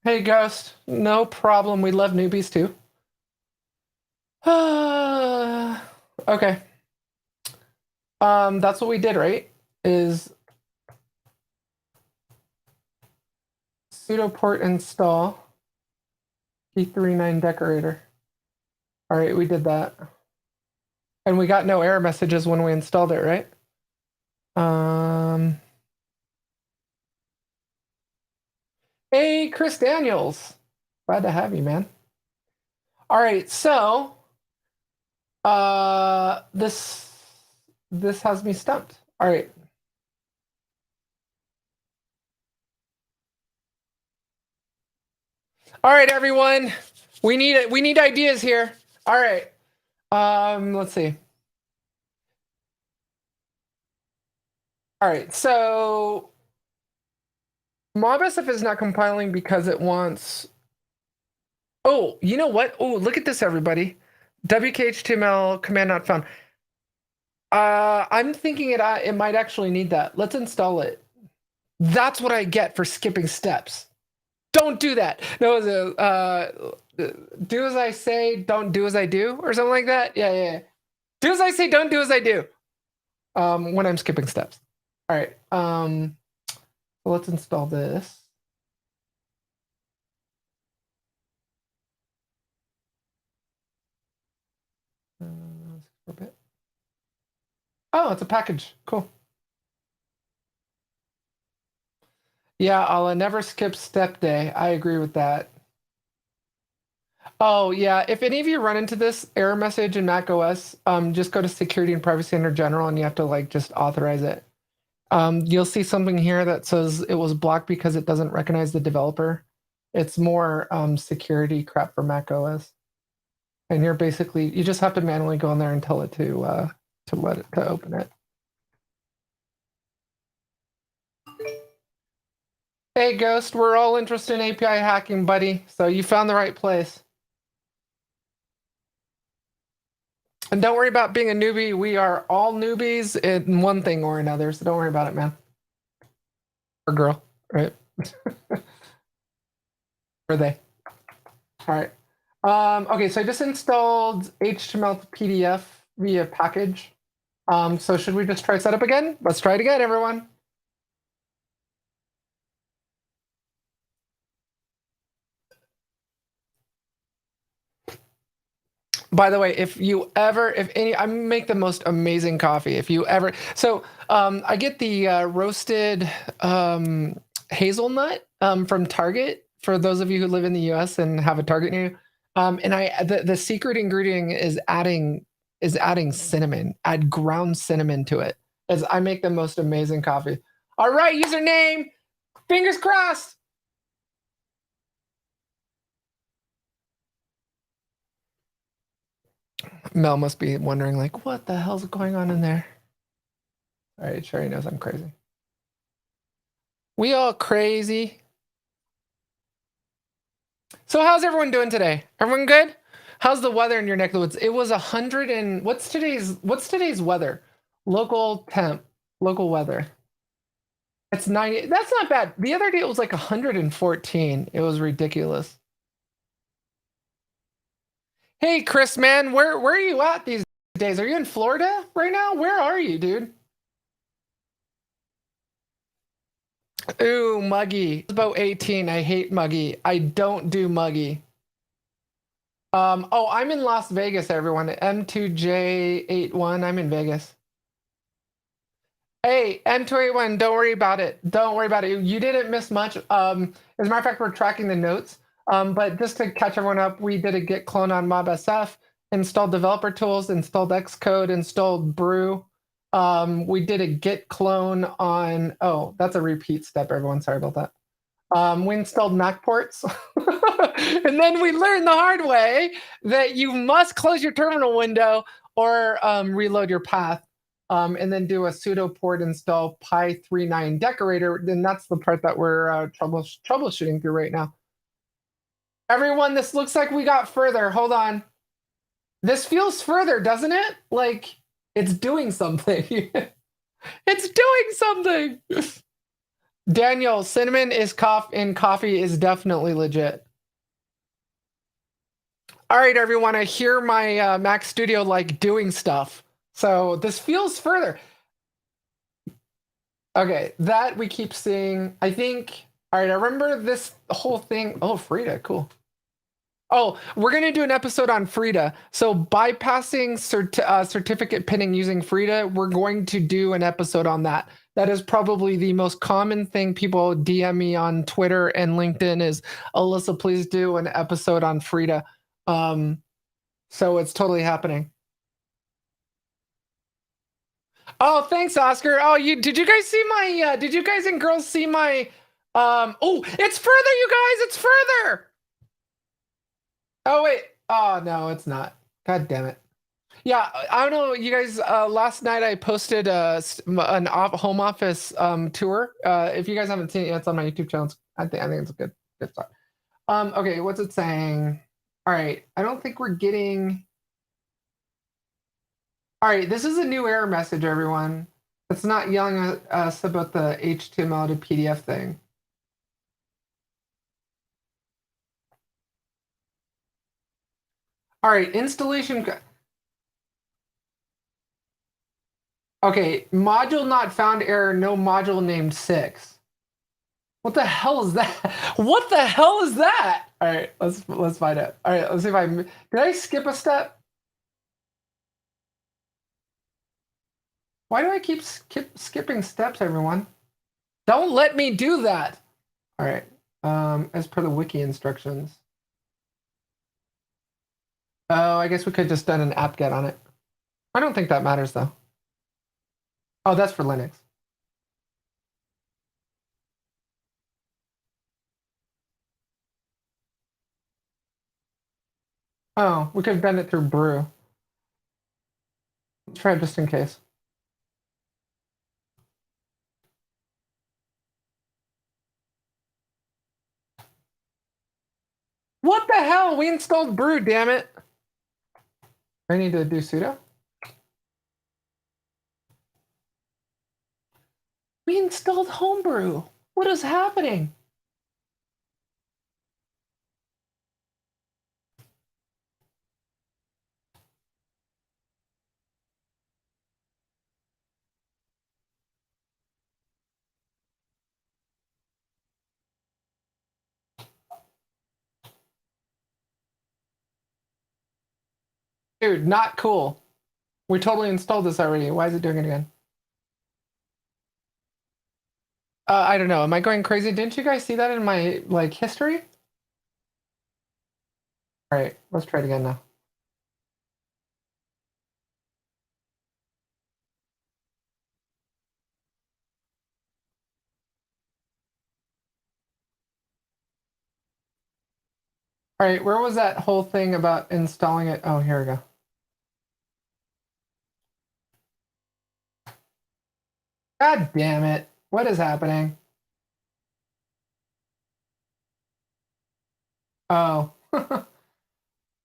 Hey, Ghost. No problem. We love newbies too. Okay. That's what we did, right? Is sudo port install P39 decorator. All right, we did that. And we got no error messages when we installed it, right? Hey, Chris Daniels. Glad to have you, man. All right, so this has me stumped. All right. All right, everyone. We need ideas here. All right. Let's see. All right, so MobSF is not compiling because it wants. Oh, you know what? Oh, look at this, everybody. WKHTML command not found. I'm thinking it might actually need that. Let's install it. That's what I get for skipping steps. Don't do that. No, do as I say, don't do as I do, or something like that. Yeah. Do as I say, don't do as I do. When I'm skipping steps. All right. So let's install this. Oh, it's a package. Cool. Yeah, I'll never skip step day. I agree with that. Oh, yeah. If any of you run into this error message in Mac OS, just go to security and privacy under general and you have to like just authorize it. You'll see something here that says it was blocked because it doesn't recognize the developer. It's more security crap for Mac OS. And you're basically, you just have to manually go in there and tell it to open it. Hey, Ghost, we're all interested in API hacking, buddy. So you found the right place. And don't worry about being a newbie. We are all newbies in one thing or another. So don't worry about it, man. Or girl, right? Or they. All right. Okay, so I just installed HTML to PDF via package. So should we just try setup again? Let's try it again, everyone. By the way, if I make the most amazing coffee. If you ever, so I get the roasted hazelnut from Target for those of you who live in the U.S. and have a Target near you. And the secret ingredient is adding cinnamon. Add ground cinnamon to it, as I make the most amazing coffee. All right, username, fingers crossed. Mel must be wondering, like, what the hell's going on in there? All right, Sherry knows I'm crazy. We all crazy. So how's everyone doing today? Everyone good? How's the weather in your neck of the woods? It was 100 and what's today's weather? Local temp, local weather. It's 90. That's not bad. The other day it was like 114. It was ridiculous. Hey Chris, man, where are you at these days? Are you in Florida right now? Where are you, dude? Ooh, muggy. It's about 18. I hate muggy. I don't do muggy. Oh, I'm in Las Vegas, everyone. M2J81. I'm in Vegas. Hey, M281, don't worry about it. Don't worry about it. You didn't miss much. As a matter of fact, we're tracking the notes. But just to catch everyone up, we did a git clone on MobSF, installed developer tools, installed Xcode, installed Brew. We did a git clone on, oh, that's a repeat step, everyone. Sorry about that. We installed Mac ports. And then we learned the hard way that you must close your terminal window or reload your path. And then do a sudo port install pi39 decorator. Then that's the part that we're troubleshooting through right now. Everyone, this looks like we got further. Hold on. This feels further, doesn't it? Like it's doing something. It's doing something. Daniel, cinnamon is in coffee is definitely legit. All right, everyone, I hear my Mac Studio like doing stuff. So this feels further. Okay, that we keep seeing. I think, all right, I remember this whole thing. Oh, Frida, cool. Oh, we're going to do an episode on Frida. So bypassing certificate pinning using Frida, we're going to do an episode on that. That is probably the most common thing people DM me on Twitter and LinkedIn is, Alyssa, please do an episode on Frida. So it's totally happening. Oh, thanks, Oscar. Oh, did you guys see my did you guys and girls see my oh, it's further, you guys, it's further. Oh wait. Oh no, it's not. God damn it. Yeah, I don't know, you guys. Last night I posted an home office tour. If you guys haven't seen it yet, it's on my YouTube channel. I think it's a good start. Okay, what's it saying? All right, I don't think we're getting. All right, this is a new error message, everyone. It's not yelling at us about the HTML to PDF thing. All right, installation. Okay, module not found error, no module named 6. What the hell is that? What the hell is that? All right, let's find out. All right, let's see if did I skip a step? Why do I keep skipping steps, everyone? Don't let me do that. All right, as per the wiki instructions. Oh, I guess we could just done an apt-get on it. I don't think that matters though. Oh, that's for Linux. Oh, we could have done it through brew. Let's try it just in case. What the hell? We installed brew, damn it. I need to do sudo. We installed homebrew. What is happening? Dude, not cool. We totally installed this already. Why is it doing it again? I don't know. Am I going crazy? Didn't you guys see that in my like history? All right, let's try it again now. All right, where was that whole thing about installing it? Oh, here we go. God damn it. What is happening? Oh.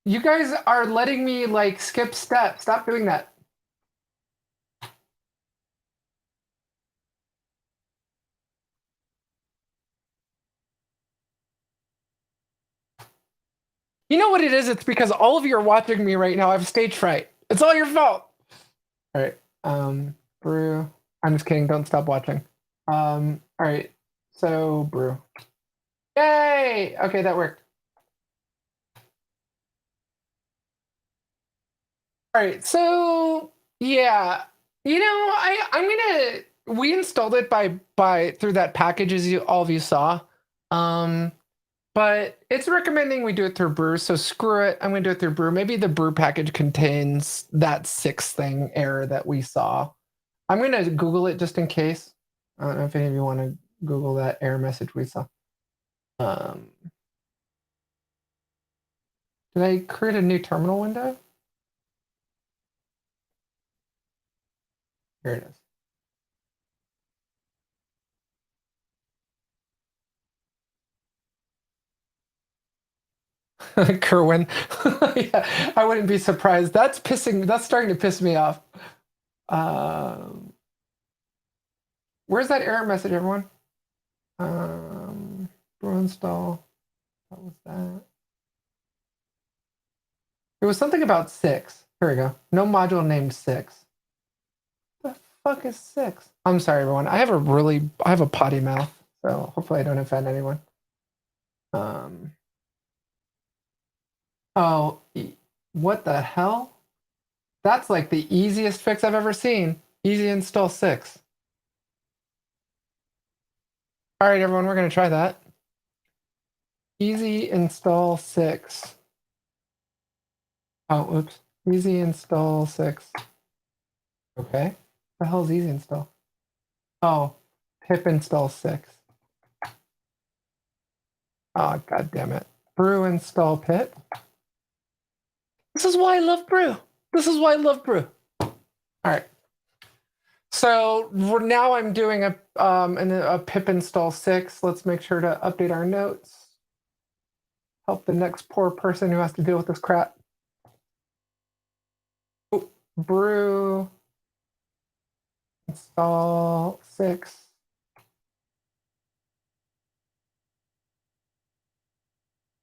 You guys are letting me like skip steps. Stop doing that. You know what it is? It's because all of you are watching me right now. I have stage fright. It's all your fault. All right. Brew. I'm just kidding. Don't stop watching. All right. So brew. Yay! Okay, that worked. All right. So yeah, I'm gonna we installed it by through that package as you all of you saw. Um, but it's recommending we do it through brew. So screw it. I'm gonna do it through brew. Maybe the brew package contains that 6 thing error that we saw. I'm gonna Google it just in case. I don't know if any of you want to Google that error message we saw. Um, did I create a new terminal window? Here it is. Kerwin. Yeah, I wouldn't be surprised. That's starting to piss me off. Where's that error message, everyone? Brew install. What was that? It was something about 6. Here we go. No module named 6. The fuck is 6? I'm sorry, everyone. I have a potty mouth, so hopefully I don't offend anyone. Oh, what the hell? That's like the easiest fix I've ever seen. Easy install 6. All right, everyone, we're going to try that. Easy install 6. Oh, oops. Easy install 6. Okay. What the hell is easy install? Oh, pip install 6. Oh, god damn it. Brew install pip. This is why I love brew. This is why I love brew. All right. So now I'm doing a pip install 6. Let's make sure to update our notes. Help the next poor person who has to deal with this crap. Oh, brew install 6.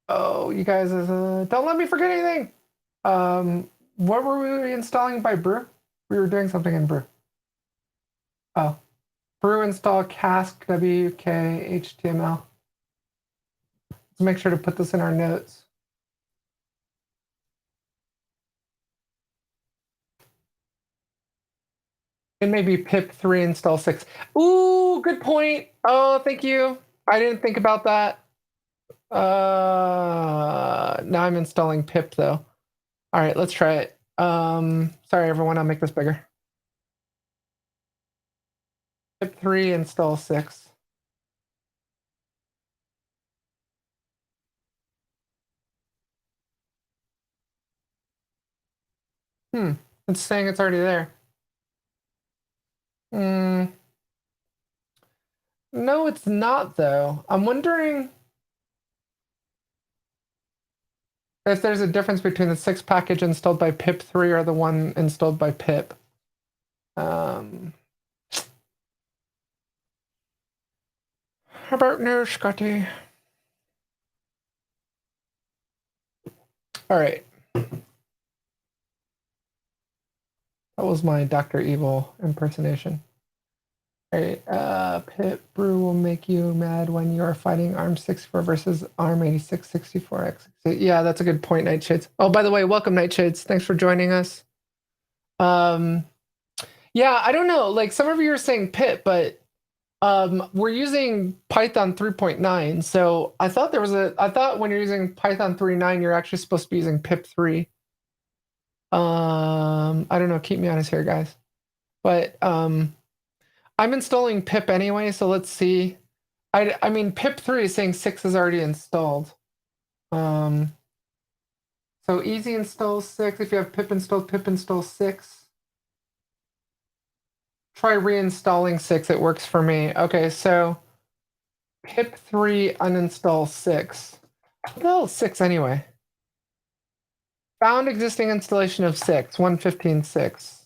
Oh, you guys, don't let me forget anything. What were we installing by brew? We were doing something in brew. Oh, brew install cask wk html. Let's make sure to put this in our notes. And maybe pip3 install 6. Ooh, good point. Oh, thank you. I didn't think about that. Now I'm installing pip though. All right, let's try it. Sorry everyone, I'll make this bigger. Pip3 install 6. It's saying it's already there. No, it's not though. I'm wondering if there's a difference between the 6 package installed by pip3 or the one installed by pip. How about no, Scotty? All right. That was my Dr. Evil impersonation. All right, Pip Brew will make you mad when you're fighting ARM 64 versus ARM 8664X. Yeah, that's a good point, Nightshades. Oh, by the way, welcome, Nightshades. Thanks for joining us. Yeah, I don't know. Like some of you are saying Pip, but we're using Python 3.9. So I thought when you're using Python 3.9, you're actually supposed to be using Pip 3. I don't know. Keep me honest here, guys. But I'm installing pip anyway, so let's see. I mean, pip3 is saying 6 is already installed. So easy install 6. If you have pip install 6. Try reinstalling 6. It works for me. Okay, so pip3 uninstall 6. What the hell is 6 anyway? Found existing installation of 6, 115.6.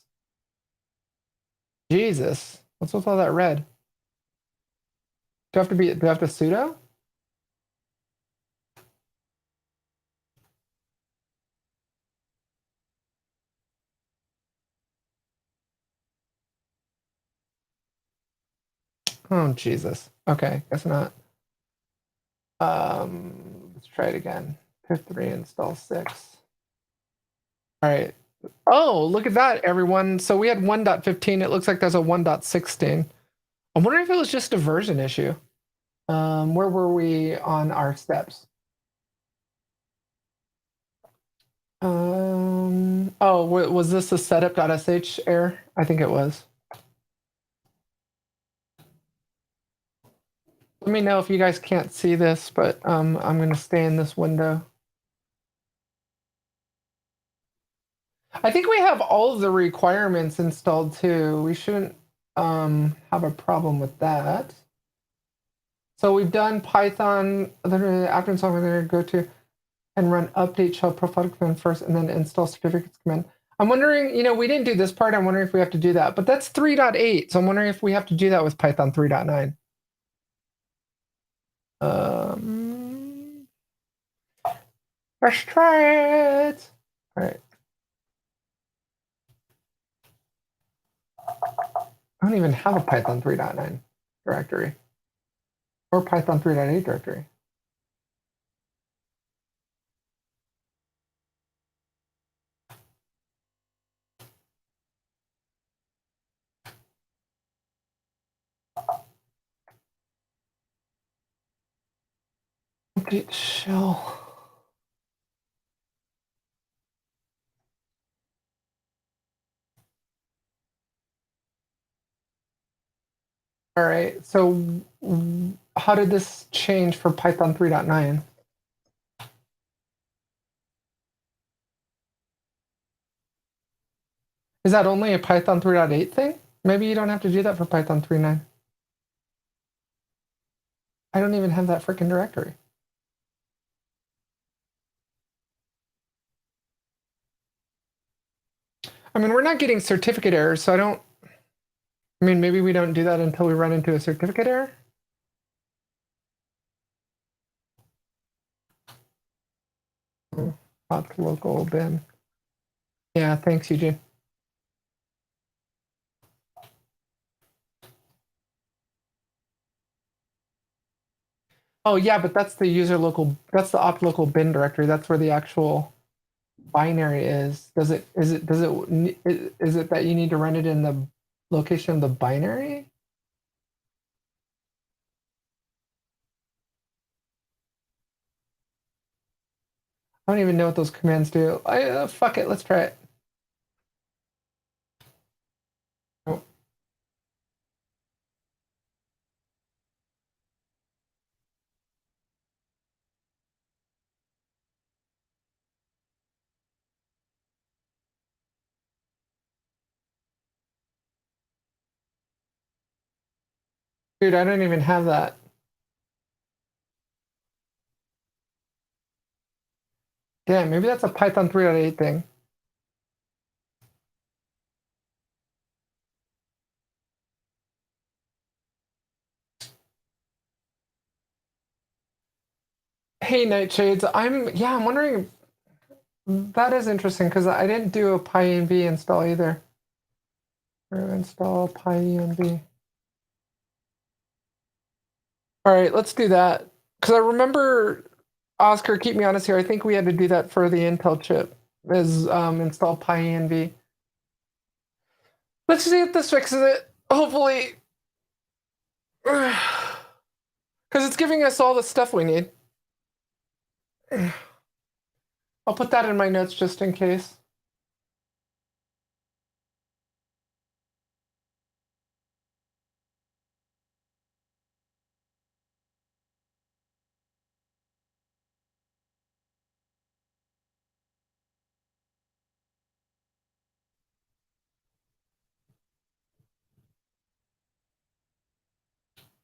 Jesus. What's with all that red? Do I have to sudo? Oh, Jesus. Okay, guess not. Let's try it again. pip3 install 6. All right. Oh, look at that, everyone. So we had 1.15. It looks like there's a 1.16. I'm wondering if it was just a version issue. Where were we on our steps? Oh, was this a setup.sh error? I think it was. Let me know if you guys can't see this, but I'm going to stay in this window. I think we have all of the requirements installed too. We shouldn't have a problem with that. So we've done Python, after installing, we're going to go to and run update shell profile command first and then install certificates command. I'm wondering, we didn't do this part. I'm wondering if we have to do that, but that's 3.8. So I'm wondering if we have to do that with Python 3.9. Let's try it. All right. I don't even have a Python 3.9 directory or Python 3.8 directory. Update shell. All right, so how did this change for Python 3.9? Is that only a Python 3.8 thing? Maybe you don't have to do that for Python 3.9. I don't even have that freaking directory. I mean, we're not getting certificate errors, so maybe we don't do that until we run into a certificate error. Hot local bin. Yeah, thanks, Eugene. Oh yeah, but that's the that's the opt local bin directory. That's where the actual binary is. Is it that you need to run it in the location of the binary? I don't even know what those commands do. Fuck it, let's try it. Nope. Dude, I don't even have that. Damn, maybe that's a Python 3.8 thing. Hey, Nightshades, I'm wondering. That is interesting because I didn't do a PyEnv install either. Install PyEnv. All right, let's do that. Because I remember, Oscar, keep me honest here. I think we had to do that for the Intel chip, is install PyEnv. Let's see if this fixes it. Hopefully. Because it's giving us all the stuff we need. I'll put that in my notes just in case.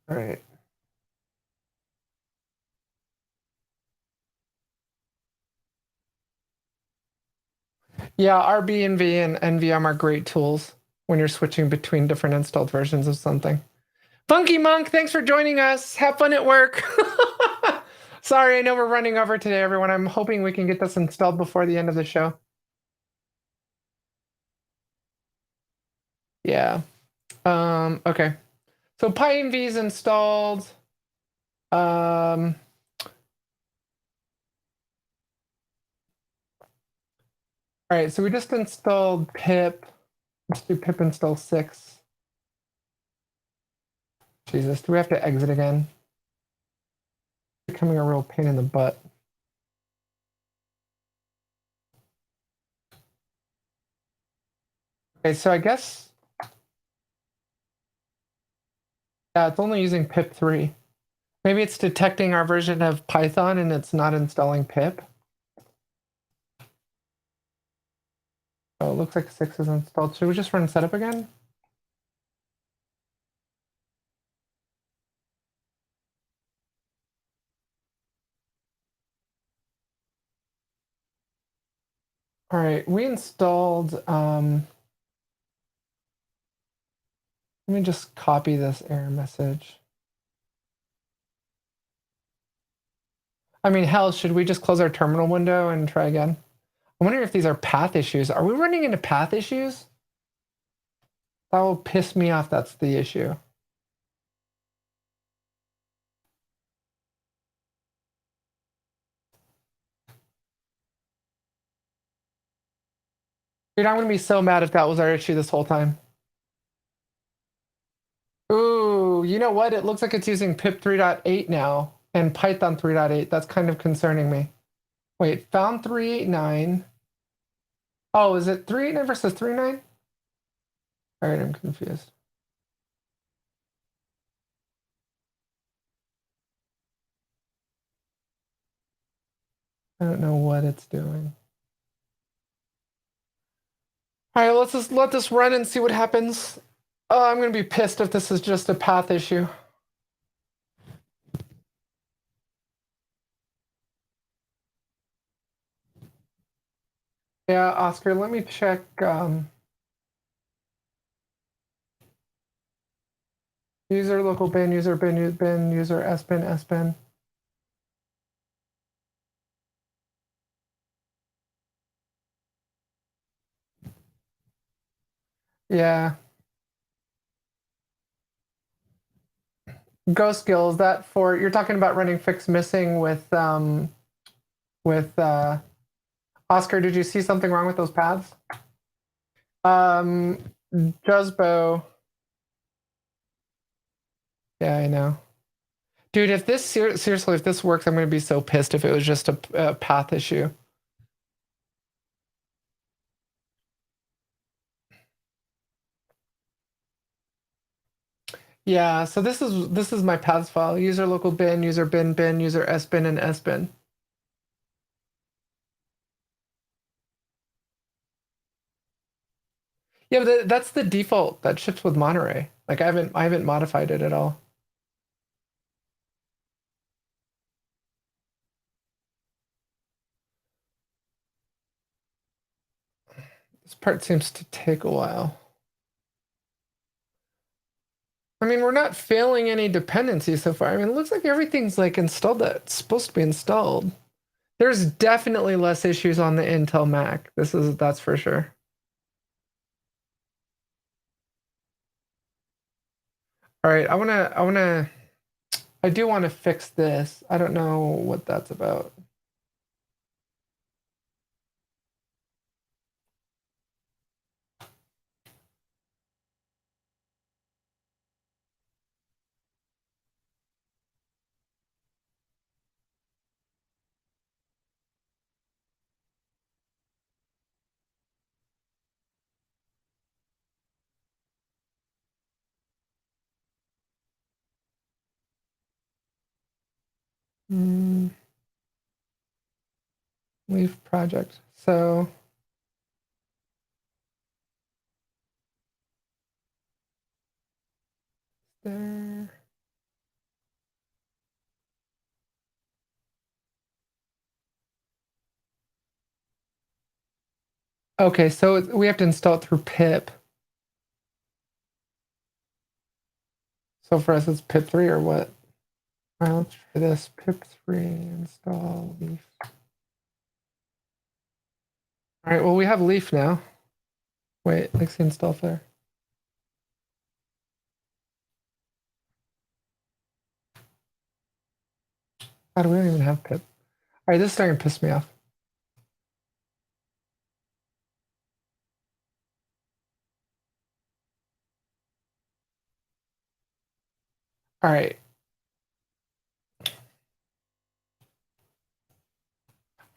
All right. Yeah, RBNV and NVM are great tools when you're switching between different installed versions of something. Funky Monk, thanks for joining us. Have fun at work. Sorry, I know we're running over today, everyone. I'm hoping we can get this installed before the end of the show. Yeah. Okay. So PyEnv is installed. All right, so we just installed pip. Let's do pip install 6. Jesus, do we have to exit again? It's becoming a real pain in the butt. Okay, so I guess, yeah, it's only using pip 3. Maybe it's detecting our version of Python and it's not installing pip. Oh, it looks like 6 is installed. Should we just run setup again? All right, we installed, let me just copy this error message. I mean, hell, should we just close our terminal window and try again? I'm wondering if these are path issues. Are we running into path issues? That will piss me off. That's the issue. Dude, I'm going to be so mad if that was our issue this whole time. Ooh, you know what? It looks like it's using pip 3.8 now and Python 3.8. That's kind of concerning me. Wait, found 389. Oh, is it 389 versus 39? All right, I'm confused. I don't know what it's doing. All right, let's just let this run and see what happens. Oh, I'm going to be pissed if this is just a path issue. Yeah, Oscar, let me check. User local bin, user bin, user S bin, S bin. Yeah. Go skills, that for, you're talking about running fix missing with Oscar, did you see something wrong with those paths? Juzbo. Yeah, I know. Dude, if this, seriously, if this works, I'm going to be so pissed if it was just a path issue. Yeah, so this is my paths file. User local bin, user bin bin, user S bin, and S bin. Yeah, but that's the default that ships with Monterey. Like I haven't modified it at all. This part seems to take a while. I mean, we're not failing any dependencies so far. I mean, it looks like everything's like installed that's supposed to be installed. There's definitely less issues on the Intel Mac. That's for sure. All right, I do want to fix this. I don't know what that's about. Leave project. So there. Okay, so we have to install it through pip. So for us, it's pip3 or what? All right, let's try this. Pip3 install leaf. All right, well, we have leaf now. Wait, let's install there. God, we don't even have pip. All right, this is starting to piss me off. All right.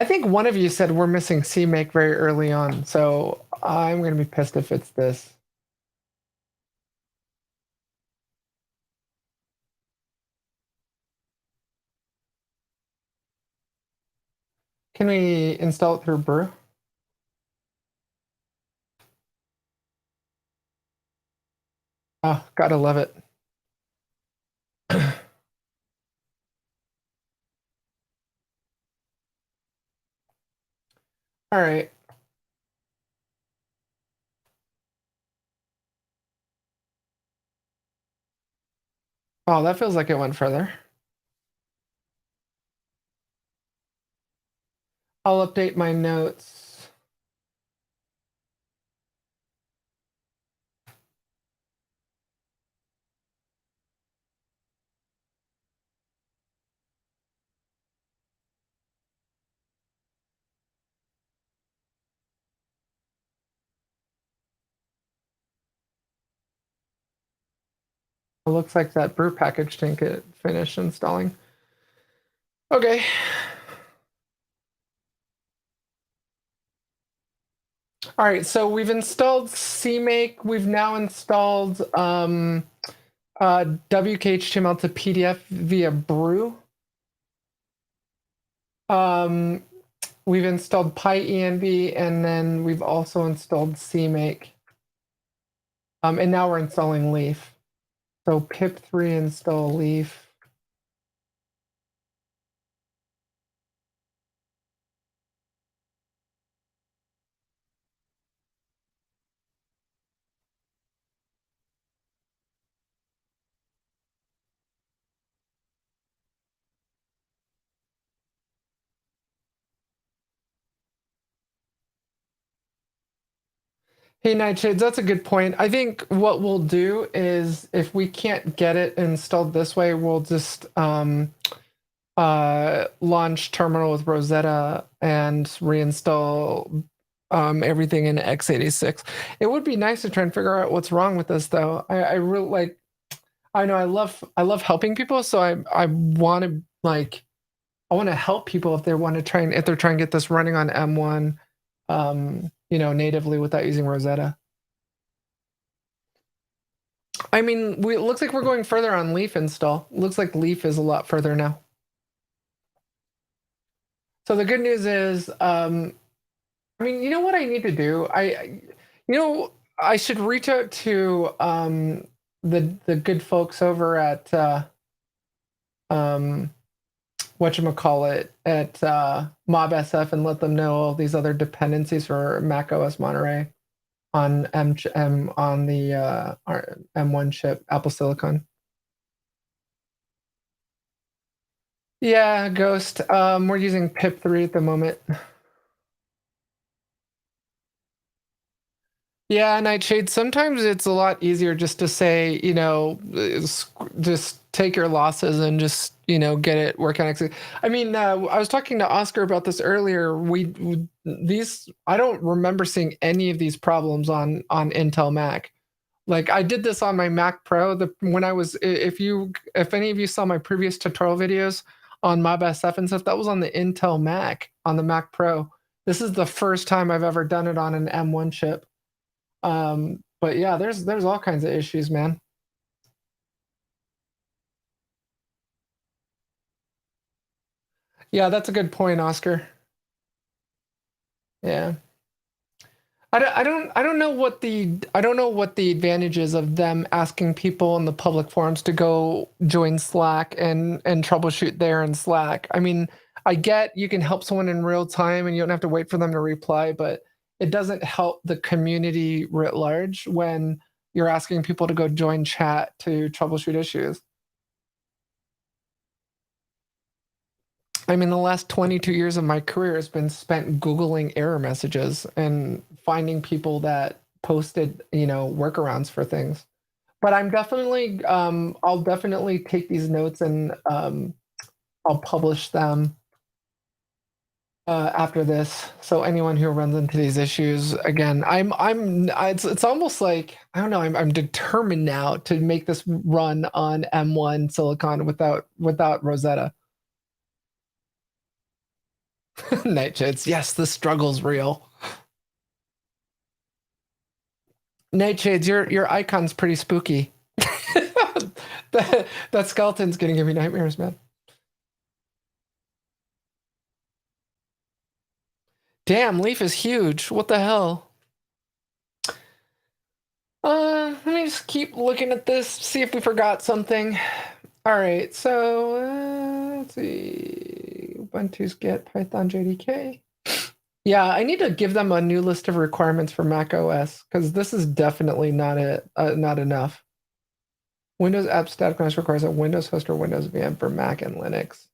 I think one of you said we're missing CMake very early on, so I'm going to be pissed if it's this. Can we install it through brew? Oh, gotta love it. All right. Oh, that feels like it went further. I'll update my notes. It looks like that brew package didn't get finished installing. Okay. All right, so we've installed CMake. We've now installed WKHTML to PDF via brew. We've installed PyENV, and then we've also installed CMake. And now we're installing Leaf. So pip3 install Leaf. Hey, Nightshades, that's a good point. I think what we'll do is if we can't get it installed this way, we'll just launch terminal with Rosetta and reinstall everything in x86. It would be nice to try and figure out what's wrong with this, though. I really like. I know I love helping people, so I want to like I want to help people if they want to try and if they're trying to get this running on M1, you know, natively without using Rosetta. I mean, it looks like we're going further on Leaf install. Looks like Leaf is a lot further now. So the good news is, I mean, you know what I need to do? You know, I should reach out to the good folks over at whatchamacallit at MobSF and let them know all these other dependencies for Mac OS Monterey on on the M1 chip, Apple Silicon. Yeah, Ghost. We're using pip3 at the moment. Yeah, Nightshade. Sometimes it's a lot easier just to say, you know, just take your losses and just, you know, get it working. I mean, I was talking to Oscar about this earlier. These I don't remember seeing any of these problems on Intel Mac. Like I did this on my Mac Pro. When I was, if any of you saw my previous tutorial videos on MobSF and stuff, that was on the Intel Mac on the Mac Pro. This is the first time I've ever done it on an M1 chip. But yeah, there's all kinds of issues, man. Yeah, that's a good point, Oscar. Yeah. I don't know what the advantages of them asking people in the public forums to go join Slack and troubleshoot there in Slack. I mean, I get you can help someone in real time and you don't have to wait for them to reply, but it doesn't help the community writ large when you're asking people to go join chat to troubleshoot issues. I mean, the last 22 years of my career has been spent Googling error messages and finding people that posted, workarounds for things. But I'm definitely, I'll definitely take these notes and I'll publish them after this. So anyone who runs into these issues, again, it's almost like, I don't know, I'm determined now to make this run on M1 Silicon without Rosetta. Nightshades, yes, the struggle's real. Nightshades, your icon's pretty spooky. that skeleton's gonna give me nightmares, man. Damn, Leaf is huge. What the hell? Let me just keep looking at this, see if we forgot something. All right, so let's see. Ubuntu's get Python JDK. Yeah, I need to give them a new list of requirements for Mac OS because this is definitely not enough. Windows App Static Mesh requires a Windows host or Windows VM for Mac and Linux.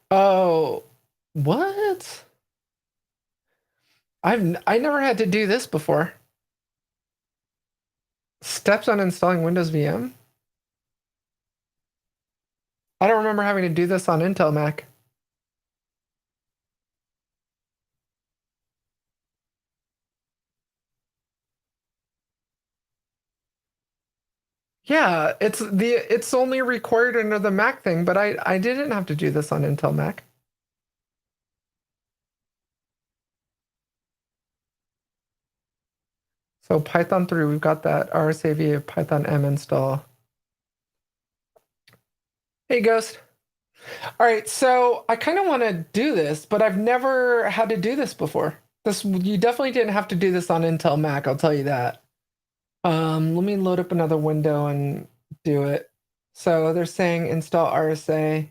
Oh, what? I never had to do this before. Steps on installing Windows VM? I don't remember having to do this on Intel Mac. Yeah, it's only required under the Mac thing, but I didn't have to do this on Intel Mac. So Python 3, we've got that RSA via Python M install. Hey, Ghost. All right, so I kind of want to do this, but I've never had to do this before. You definitely didn't have to do this on Intel Mac, I'll tell you that. Let me load up another window and do it. So they're saying install RSA.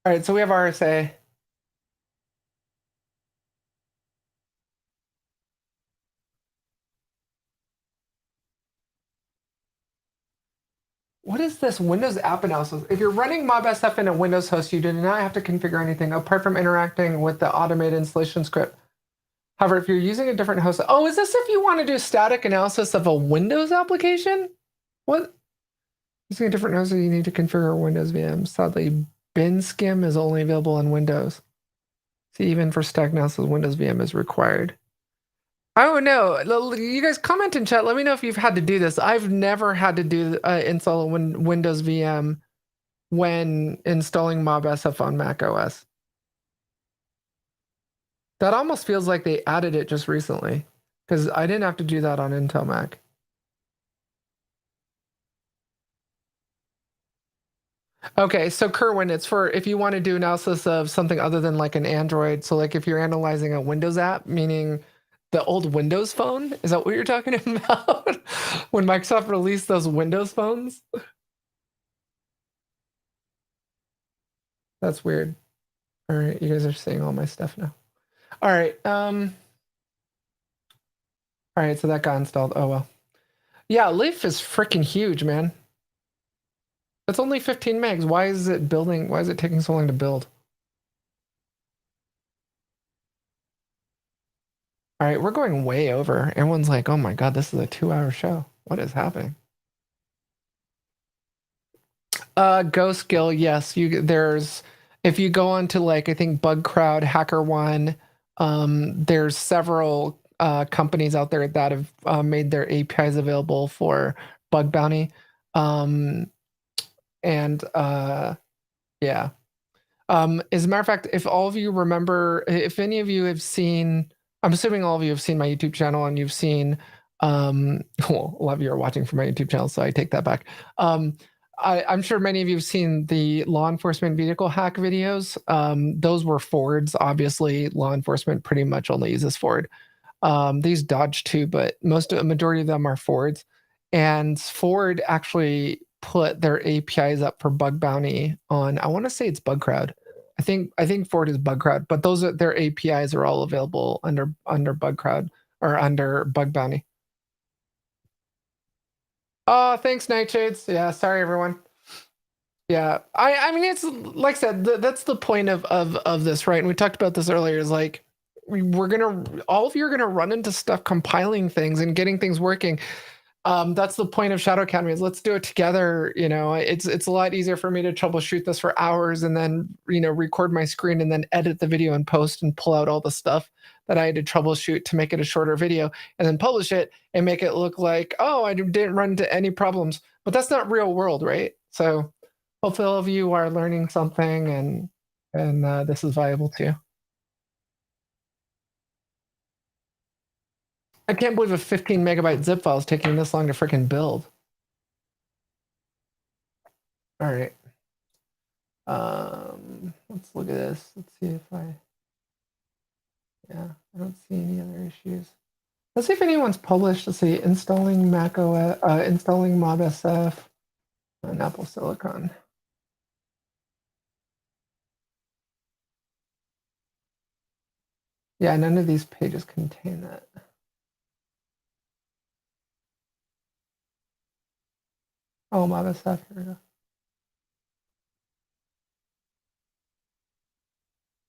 All right, so we have RSA. What is this Windows app analysis? If you're running MobSF in a Windows host, you do not have to configure anything apart from interacting with the automated installation script. However, if you're using a different host, oh, is this if you want to do static analysis of a Windows application? What? Using a different host, you need to configure Windows VM. Sadly, BinSkim is only available on Windows. See, even for static analysis, Windows VM is required. I don't know. You guys comment in chat. Let me know if you've had to do this. I've never had to do install a Windows VM when installing MobSF on Mac OS. That almost feels like they added it just recently because I didn't have to do that on Intel Mac. Okay, so Kerwin, it's for if you want to do analysis of something other than like an Android. So like if you're analyzing a Windows app, meaning the old Windows phone, is that what you're talking about? When Microsoft released those Windows phones? That's weird. All right, you guys are seeing all my stuff now. All right, all right, so that got installed. Oh well. Yeah, Leaf is freaking huge, man. It's only 15 megs. Why is it building? Why is it taking so long to build? All right, we're going way over. Everyone's like, oh my God, this is a 2-hour show. What is happening? Ghost Gill, yes. There's if you go on to like I think Bug Crowd, HackerOne, there's several companies out there that have made their APIs available for bug bounty. And yeah. As a matter of fact, if all of you remember, if any of you have seen, I'm assuming all of you have seen my YouTube channel and you've seen, well, a lot of you are watching from my YouTube channel, so I take that back. I'm sure many of you have seen the law enforcement vehicle hack videos. Those were Fords. Obviously, law enforcement pretty much only uses Ford. These Dodge too, but a majority of them are Fords. And Ford actually put their APIs up for bug bounty on. I want to say it's Bug Crowd. I think Ford is Bug Crowd, but their APIs are all available under Bug Crowd or under Bug Bounty. Oh, thanks, Nightshades. Yeah, sorry everyone. Yeah, I mean it's like I said, that's the point of this, right? And we talked about this earlier. Is like we're gonna all of you are gonna run into stuff compiling things and getting things working. That's the point of Shadow Academy is let's do it together. You know, it's a lot easier for me to troubleshoot this for hours and then record my screen and then edit the video and post and pull out all the stuff that I had to troubleshoot to make it a shorter video and then publish it and make it look like, oh, I didn't run into any problems. But that's not real world, right? So hopefully all of you are learning something and this is valuable too. I can't believe a 15 megabyte zip file is taking this long to freaking build. All right. Let's look at this. Let's see if I don't see any other issues. Let's see if anyone's published. Let's see, installing Mac OS, installing MobSF and Apple Silicon. Yeah, none of these pages contain that. Oh, MobSF, here we go.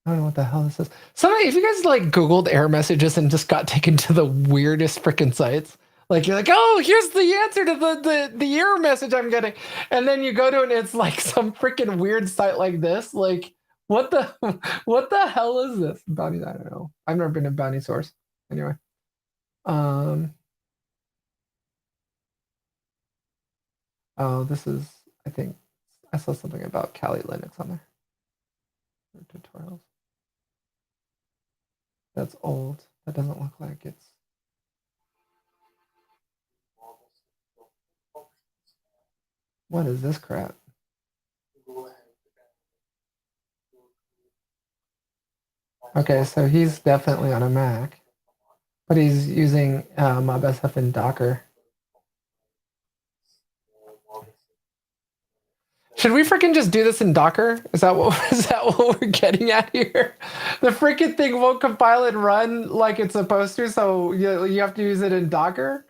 I don't know what the hell this is. Somebody, if you guys like Googled error messages and just got taken to the weirdest freaking sites, like you're like, oh, here's the answer to the error message I'm getting, and then you go to it and it's like some freaking weird site like this. Like, what the hell is this? Bounty? I don't know. I've never been to Bounty Source. Anyway, oh, this is. I think I saw something about Kali Linux on there. Tutorials. That's old. That doesn't look like it's. What is this crap? Okay, so he's definitely on a Mac, but he's using MobSF and Docker. Should we freaking just do this in Docker? Is that what we're getting at here? The freaking thing won't compile and run like it's supposed to, so you have to use it in Docker?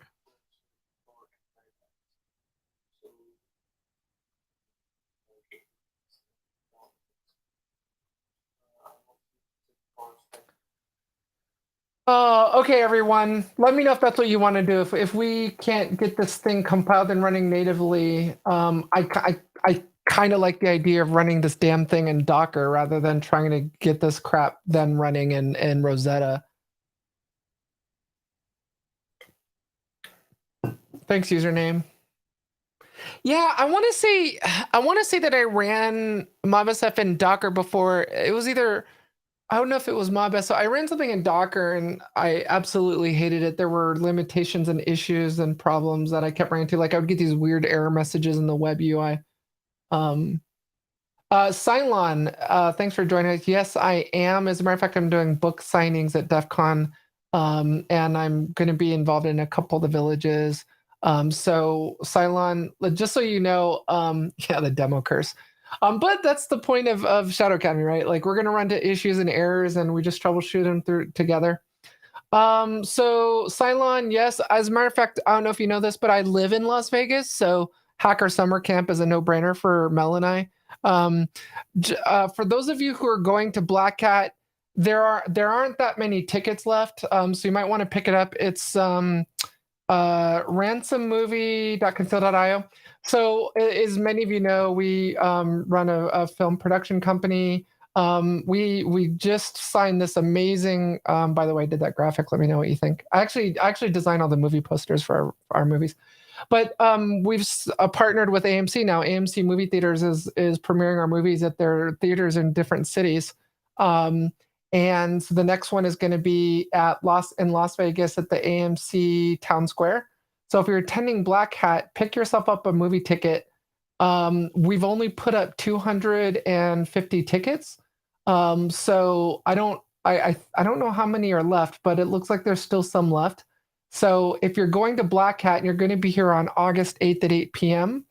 Okay, everyone. Let me know if that's what you want to do. If we can't get this thing compiled and running natively, I kind of like the idea of running this damn thing in Docker rather than trying to get this crap then running in Rosetta. Thanks, username. Yeah, I want to say that I ran MobSF in Docker before. It was either I don't know if it was MobSF. I ran something in Docker and I absolutely hated it. There were limitations and issues and problems that I kept running into. Like I would get these weird error messages in the web UI. Cylon, thanks for joining us. Yes, I am. As a matter of fact, I'm doing book signings at DEF CON, and I'm going to be involved in a couple of the villages. So Cylon, just so you know, yeah, the demo curse. But that's the point of Shadow Academy, right? Like we're going to run into issues and errors, and we just troubleshoot them through together. So Cylon, yes. As a matter of fact, I don't know if you know this, but I live in Las Vegas, so Hacker Summer Camp is a no-brainer for Mel and I. For those of you who are going to Black Cat, there aren't that many tickets left, so you might want to pick it up. It's ransommovie.conceal.io. So as many of you know, we run a film production company. We just signed this amazing. By the way, I did that graphic. Let me know what you think. I actually designed all the movie posters for our movies. But we've partnered with AMC now. AMC Movie Theaters is premiering our movies at their theaters in different cities. And the next one is going to be in Las Vegas at the AMC Town Square. So if you're attending Black Hat, pick yourself up a movie ticket We've only put up 250 tickets. So I don't know how many are left, but it looks like there's still some left. So if you're going to Black Hat and you're going to be here on August 8th at 8 p.m.,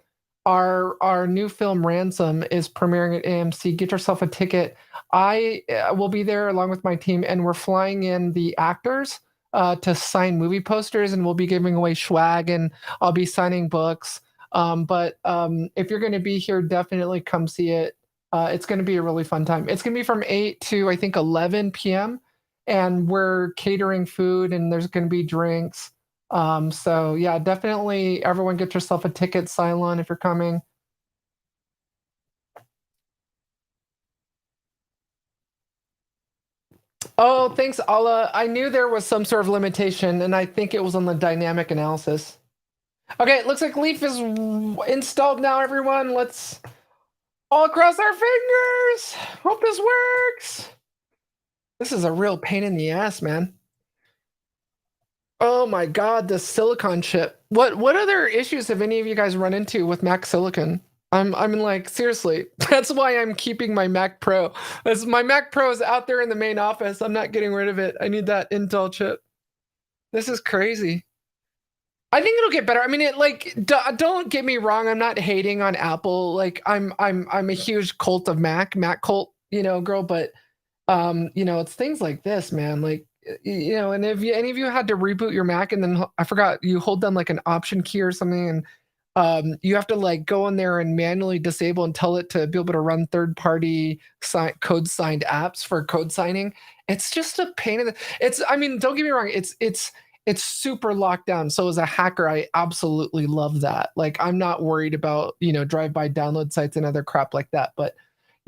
our new film Ransom is premiering at AMC. Get yourself a ticket. I will be there along with my team, and we're flying in the actors to sign movie posters, and we'll be giving away swag, and I'll be signing books. But if you're going to be here, definitely come see it. It's going to be a really fun time. It's going to be from 8 to I think 11 p.m. and we're catering food, and there's going to be drinks. So yeah, definitely everyone get yourself a ticket, Cylon, if you're coming. Oh, thanks, Allah. I knew there was some sort of limitation, and I think it was on the dynamic analysis. Okay, it looks like Leaf is installed now, everyone. Let's all cross our fingers. Hope this works. This is a real pain in the ass, man. Oh my god, the silicon chip. What other issues have any of you guys run into with Mac Silicon? I'm like, seriously. That's why I'm keeping my Mac Pro. As my Mac Pro is out there in the main office. I'm not getting rid of it. I need that Intel chip. This is crazy. I think it'll get better. I mean, it like don't get me wrong. I'm not hating on Apple. Like I'm a huge cult of Mac cult, girl. But it's things like this, man. Like and if any of you had to reboot your Mac and then I forgot you hold down like an option key or something, and you have to like go in there and manually disable and tell it to be able to run third-party code signed apps for code signing. It's just a pain in the. I mean, don't get me wrong. It's super locked down. So as a hacker, I absolutely love that. Like I'm not worried about, drive-by download sites and other crap like that. But,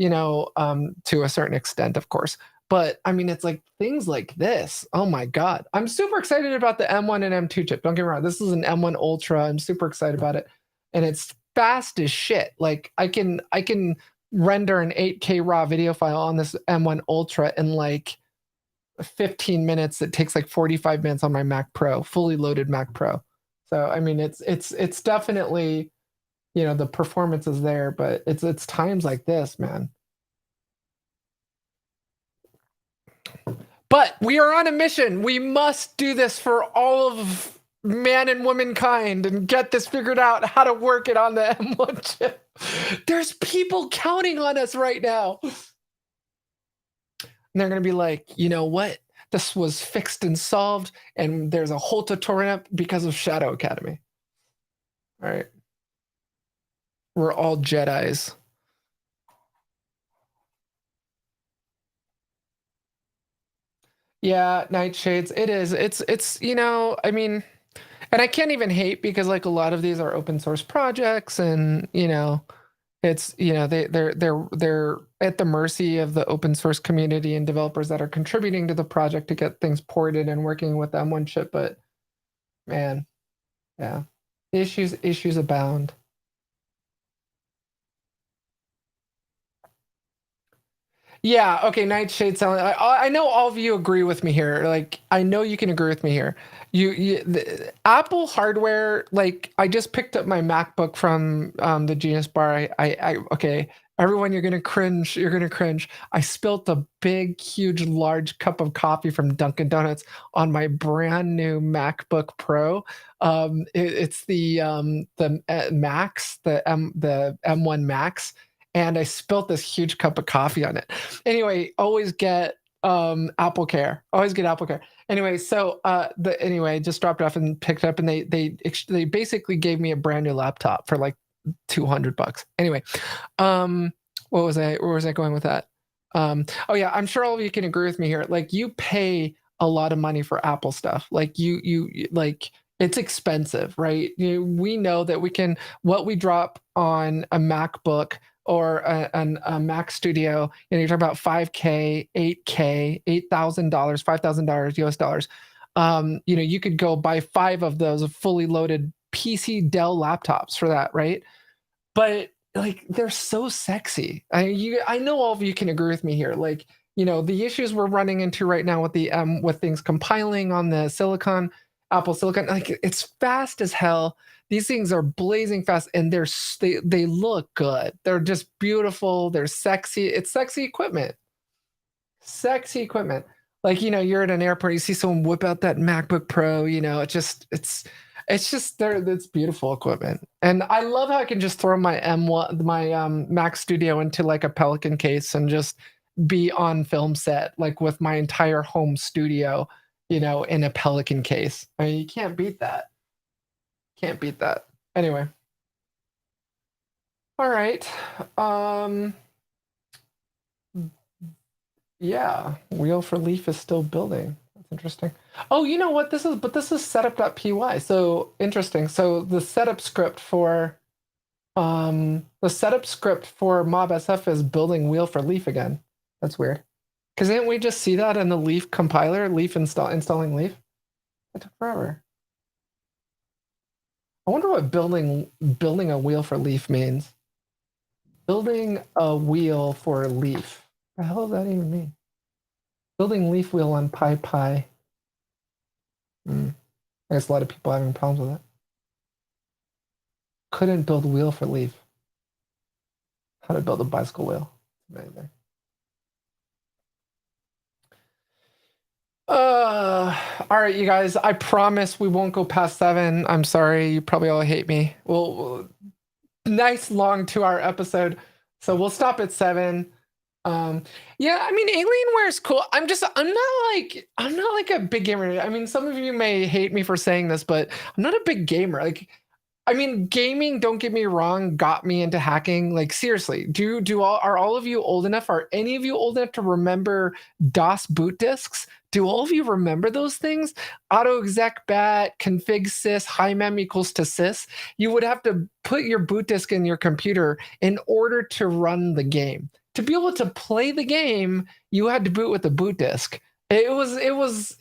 to a certain extent, of course. But I mean, it's like things like this. Oh my God. I'm super excited about the M1 and M2 chip. Don't get me wrong. This is an M1 Ultra. I'm super excited about it. And it's fast as shit. Like I can render an 8K raw video file on this M1 Ultra in like 15 minutes. It takes like 45 minutes on my Mac Pro, fully loaded Mac Pro. So I mean, it's definitely, the performance is there, but it's times like this, man. But we are on a mission. We must do this for all of man and womankind and get this figured out, how to work it on the M1 chip. There's people counting on us right now. And they're going to be like, you know what? This was fixed and solved, and there's a whole tutorial because of Shadow Academy. All right. We're all Jedis. Yeah, Nightshades. It is. It's I mean, and I can't even hate because like a lot of these are open source projects, and it's they're at the mercy of the open source community and developers that are contributing to the project to get things ported and working with M1 chip. But man, yeah, issues abound. Yeah, okay, Nightshade sound. I know all of you agree with me here. Like, I know you can agree with me here. The Apple hardware. Like, I just picked up my MacBook from the Genius Bar. Okay, everyone, you're gonna cringe. You're gonna cringe. I spilt a big, huge, large cup of coffee from Dunkin' Donuts on my brand new MacBook Pro. It's the Max, the M1 Max, and I spilt this huge cup of coffee on it. Anyway, always get Apple Care. Always get Apple Care. Anyway, so just dropped it off and picked it up, and they basically gave me a brand new laptop for like $200. Anyway, where was I going with that? Oh yeah, I'm sure all of you can agree with me here. Like you pay a lot of money for Apple stuff. Like you like it's expensive, right? We know that what we drop on a MacBook or a Mac Studio, you're talking about 5K, 8K, $8,000, $5,000 US dollars. You could go buy 5 of those fully loaded PC Dell laptops for that, right? But like they're so sexy. I know all of you can agree with me here. Like, the issues we're running into right now with the with things compiling on the Apple Silicon, like it's fast as hell. These things are blazing fast, and they look good. They're just beautiful. They're sexy. It's sexy equipment. Sexy equipment. Like, you're at an airport, you see someone whip out that MacBook Pro, it's just there. It's beautiful equipment. And I love how I can just throw my Mac Studio into like a Pelican case and just be on film set, like with my entire home studio, in a Pelican case. I mean, you can't beat that. Can't beat that. Anyway. All right. Yeah, Wheel for Leaf is still building. That's interesting. Oh, you know what? This is setup.py. So interesting. So the setup script for MobSF is building Wheel for Leaf again. That's weird. Because didn't we just see that in the Leaf compiler? Leaf installing Leaf? It took forever. I wonder what building a wheel for Leaf means. Building a wheel for Leaf. What the hell does that even mean? Building leaf wheel on PyPy. I guess a lot of people are having problems with it. Couldn't build wheel for leaf. How to build a bicycle wheel. Amazing. All right, you guys. I promise we won't go past 7. I'm sorry. You probably all hate me. Well, nice long 2-hour episode. So we'll stop at 7. Yeah, I mean, Alienware is cool. I'm not like a big gamer. I mean, some of you may hate me for saying this, but I'm not a big gamer. Like, I mean, gaming, don't get me wrong, got me into hacking. Like, seriously, are all of you old enough? Are any of you old enough to remember DOS boot disks? Do all of you remember those things? Auto exec bat, config sys, high mem equals to sys. You would have to put your boot disk in your computer in order to run the game. To be able to play the game, you had to boot with the boot disk. It was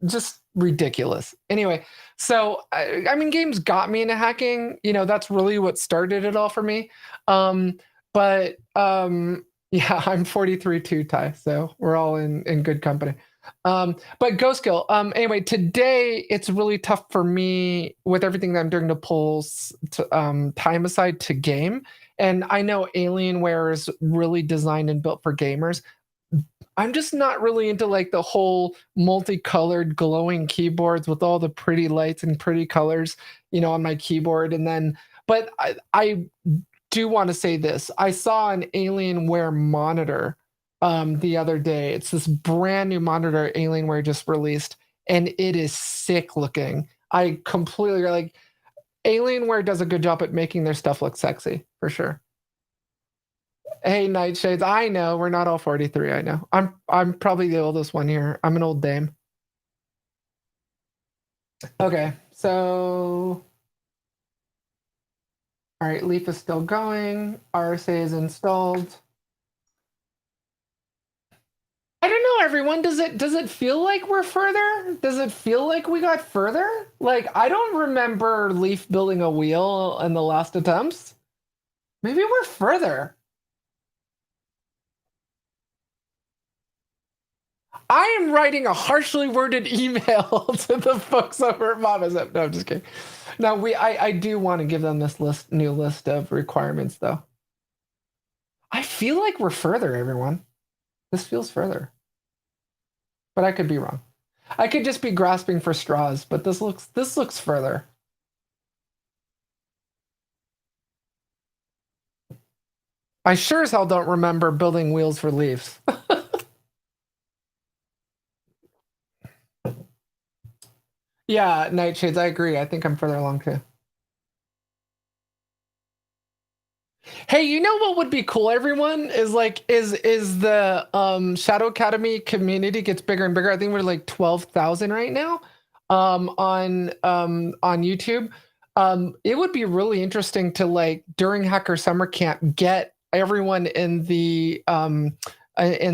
just ridiculous. Anyway, so I mean, games got me into hacking. That's really what started it all for me. Yeah, I'm 43 too, Ty. So we're all in good company. But Ghostkill. Anyway, today it's really tough for me with everything that I'm doing to pull time aside to game. And I know Alienware is really designed and built for gamers. I'm just not really into like the whole multicolored glowing keyboards with all the pretty lights and pretty colors, on my keyboard. But I do want to say this. I saw an Alienware monitor the other day. It's this brand new monitor Alienware just released, and it is sick looking. I completely like Alienware does a good job at making their stuff look sexy, for sure. Hey, Nightshades, I know we're not all 43. I know. I'm probably the oldest one here. I'm an old dame. Okay, so all right, Leaf is still going. RSA is installed. I don't know, everyone. Does it feel like we're further? Does it feel like we got further? Like, I don't remember Leaf building a wheel in the last attempts. Maybe we're further. I am writing a harshly worded email to the folks over at MobSF. No, I'm just kidding. No, I do want to give them this new list of requirements, though. I feel like we're further, everyone. This feels further. But I could be wrong. I could just be grasping for straws, but this looks further. I sure as hell don't remember building wheels for Leafs. Yeah, Nightshades, I agree. I think I'm further along too. Hey, you know what would be cool, everyone? Is the Shadow Academy community gets bigger and bigger. I think we're like 12,000 right now on YouTube. It would be really interesting to, like, during Hacker Summer Camp, get everyone in the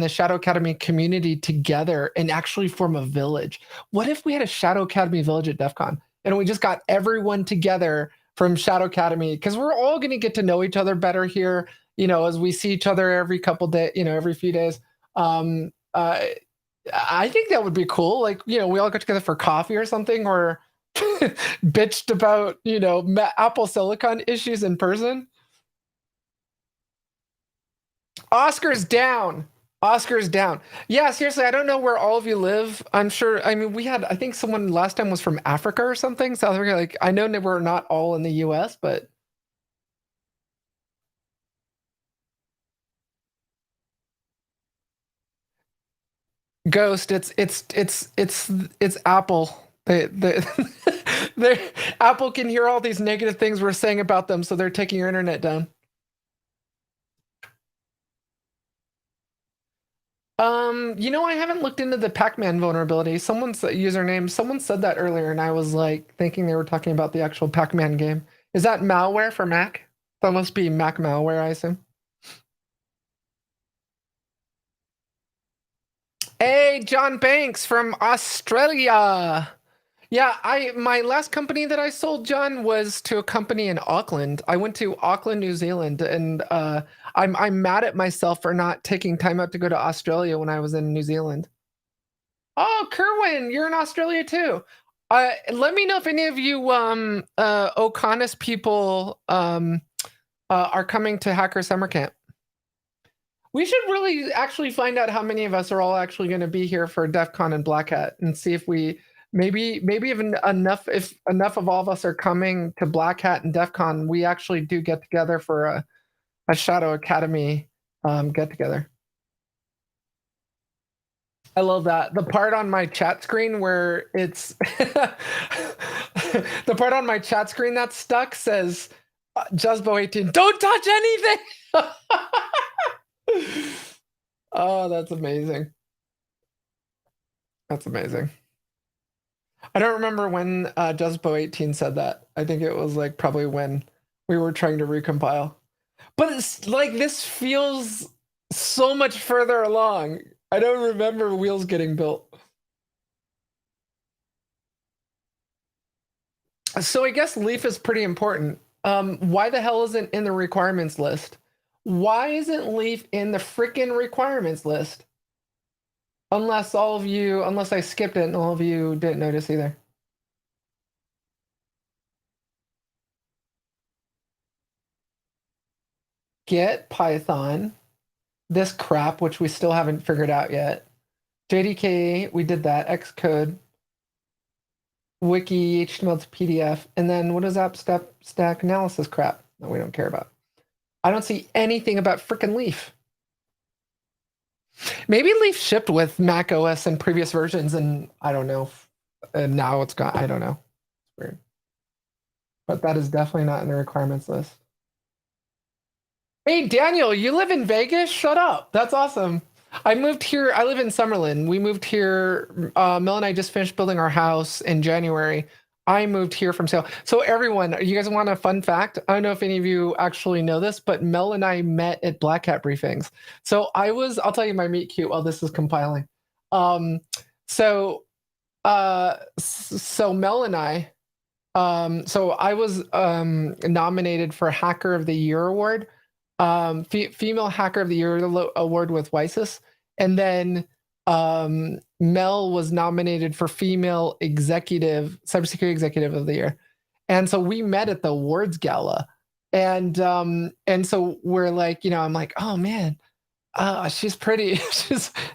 Shadow Academy community together and actually form a village. What if we had a Shadow Academy village at DEF CON and we just got everyone together from Shadow Academy? Because we're all going to get to know each other better here, as we see each other every couple days, every few days. I think that would be cool. Like, we all get together for coffee or something, or bitched about, Apple Silicon issues in person. Oscar's down. Oscar's down. Yeah, seriously, I don't know where all of you live. I'm sure. I mean, I think someone last time was from Africa or something. South Africa. Like, I know that we're not all in the US, but Ghost, it's Apple. They Apple can hear all these negative things we're saying about them, so they're taking your internet down. I haven't looked into the Pac-Man vulnerability. Someone's username, someone said that earlier, and I was like thinking they were talking about the actual Pac-Man game. Is that malware for Mac? That must be Mac malware, I assume. Hey, John Banks from Australia. Yeah, my last company that I sold, John, was to a company in Auckland. I went to Auckland, New Zealand, and I'm mad at myself for not taking time out to go to Australia when I was in New Zealand. Oh, Kerwin, you're in Australia too. Let me know if any of you Oconus people are coming to Hacker Summer Camp. We should really actually find out how many of us are all actually going to be here for DEF CON and Black Hat, and see if we maybe even if enough of all of us are coming to Black Hat and DEF CON, we actually do get together for a Shadow Academy get together. I love that. The part on my chat screen where it's the part on my chat screen that's stuck says Juzbo18, don't touch anything. Oh, that's amazing. That's amazing. I don't remember when Juzbo18 said that. I think it was like probably when we were trying to recompile. But it's like this feels so much further along. I don't remember wheels getting built. So I guess Leaf is pretty important. Why the hell isn't in the requirements list? Why isn't Leaf in the freaking requirements list? Unless I skipped it and all of you didn't notice either. Get Python, this crap, which we still haven't figured out yet. JDK, we did that. Xcode, Wiki, HTML to PDF, and then what is app stack analysis crap that we don't care about? I don't see anything about freaking Leaf. Maybe Leaf shipped with Mac OS in previous versions, and I don't know. And now it's gone. I don't know. It's weird. But that is definitely not in the requirements list. Hey, Daniel, you live in Vegas? Shut up. That's awesome. I moved here. I live in Summerlin. We moved here. Mel and I just finished building our house in January. I moved here from Seattle. So everyone, you guys want a fun fact? I don't know if any of you actually know this, but Mel and I met at Black Hat briefings. So I'll tell you my meet cute while this is compiling. So Mel and I, so I was nominated for Hacker of the Year award, Female Hacker of the Year award with Wysis. And then Mel was nominated for Female Cybersecurity Executive of the Year. And so we met at the awards gala. And so we're like, I'm like, oh man, she's pretty.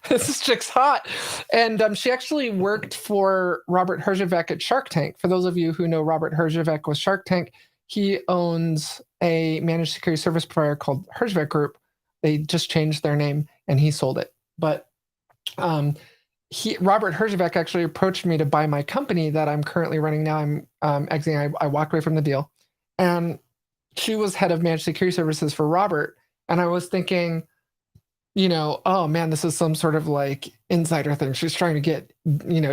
This chick's hot. And she actually worked for Robert Herjavec at Shark Tank. For those of you who know Robert Herjavec with Shark Tank, he owns a managed security service provider called Herjavec Group. They just changed their name and he sold it. But Robert Herjavec actually approached me to buy my company that I'm currently running now. I'm exiting. I walked away from the deal. And she was head of managed security services for Robert. And I was thinking, oh man, this is some sort of like insider thing. She's trying to get,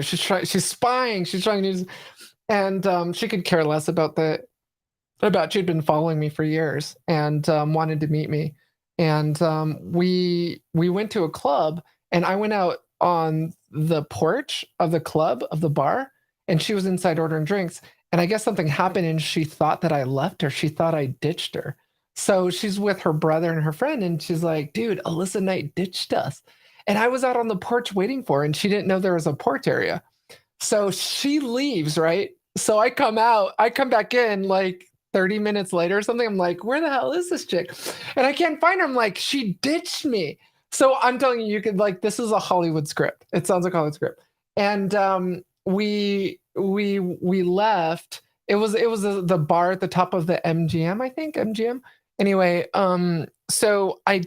she's spying. She's trying to use, and she could care less about she'd been following me for years and wanted to meet me. And we went to a club, and I went out on the porch of the club, of the bar, and she was inside ordering drinks. And I guess something happened and she thought that I left her. She thought I ditched her. So she's with her brother and her friend, and she's like, dude, Alyssa Knight ditched us. And I was out on the porch waiting for her, and she didn't know there was a porch area. So she leaves, right? So I come back in like 30 minutes later or something. I'm like, where the hell is this chick? And I can't find her. I'm like, she ditched me. So I'm telling you, you could like, this is a Hollywood script. It sounds like a Hollywood script. And we left. It was the bar at the top of the MGM, I think MGM. Anyway, so I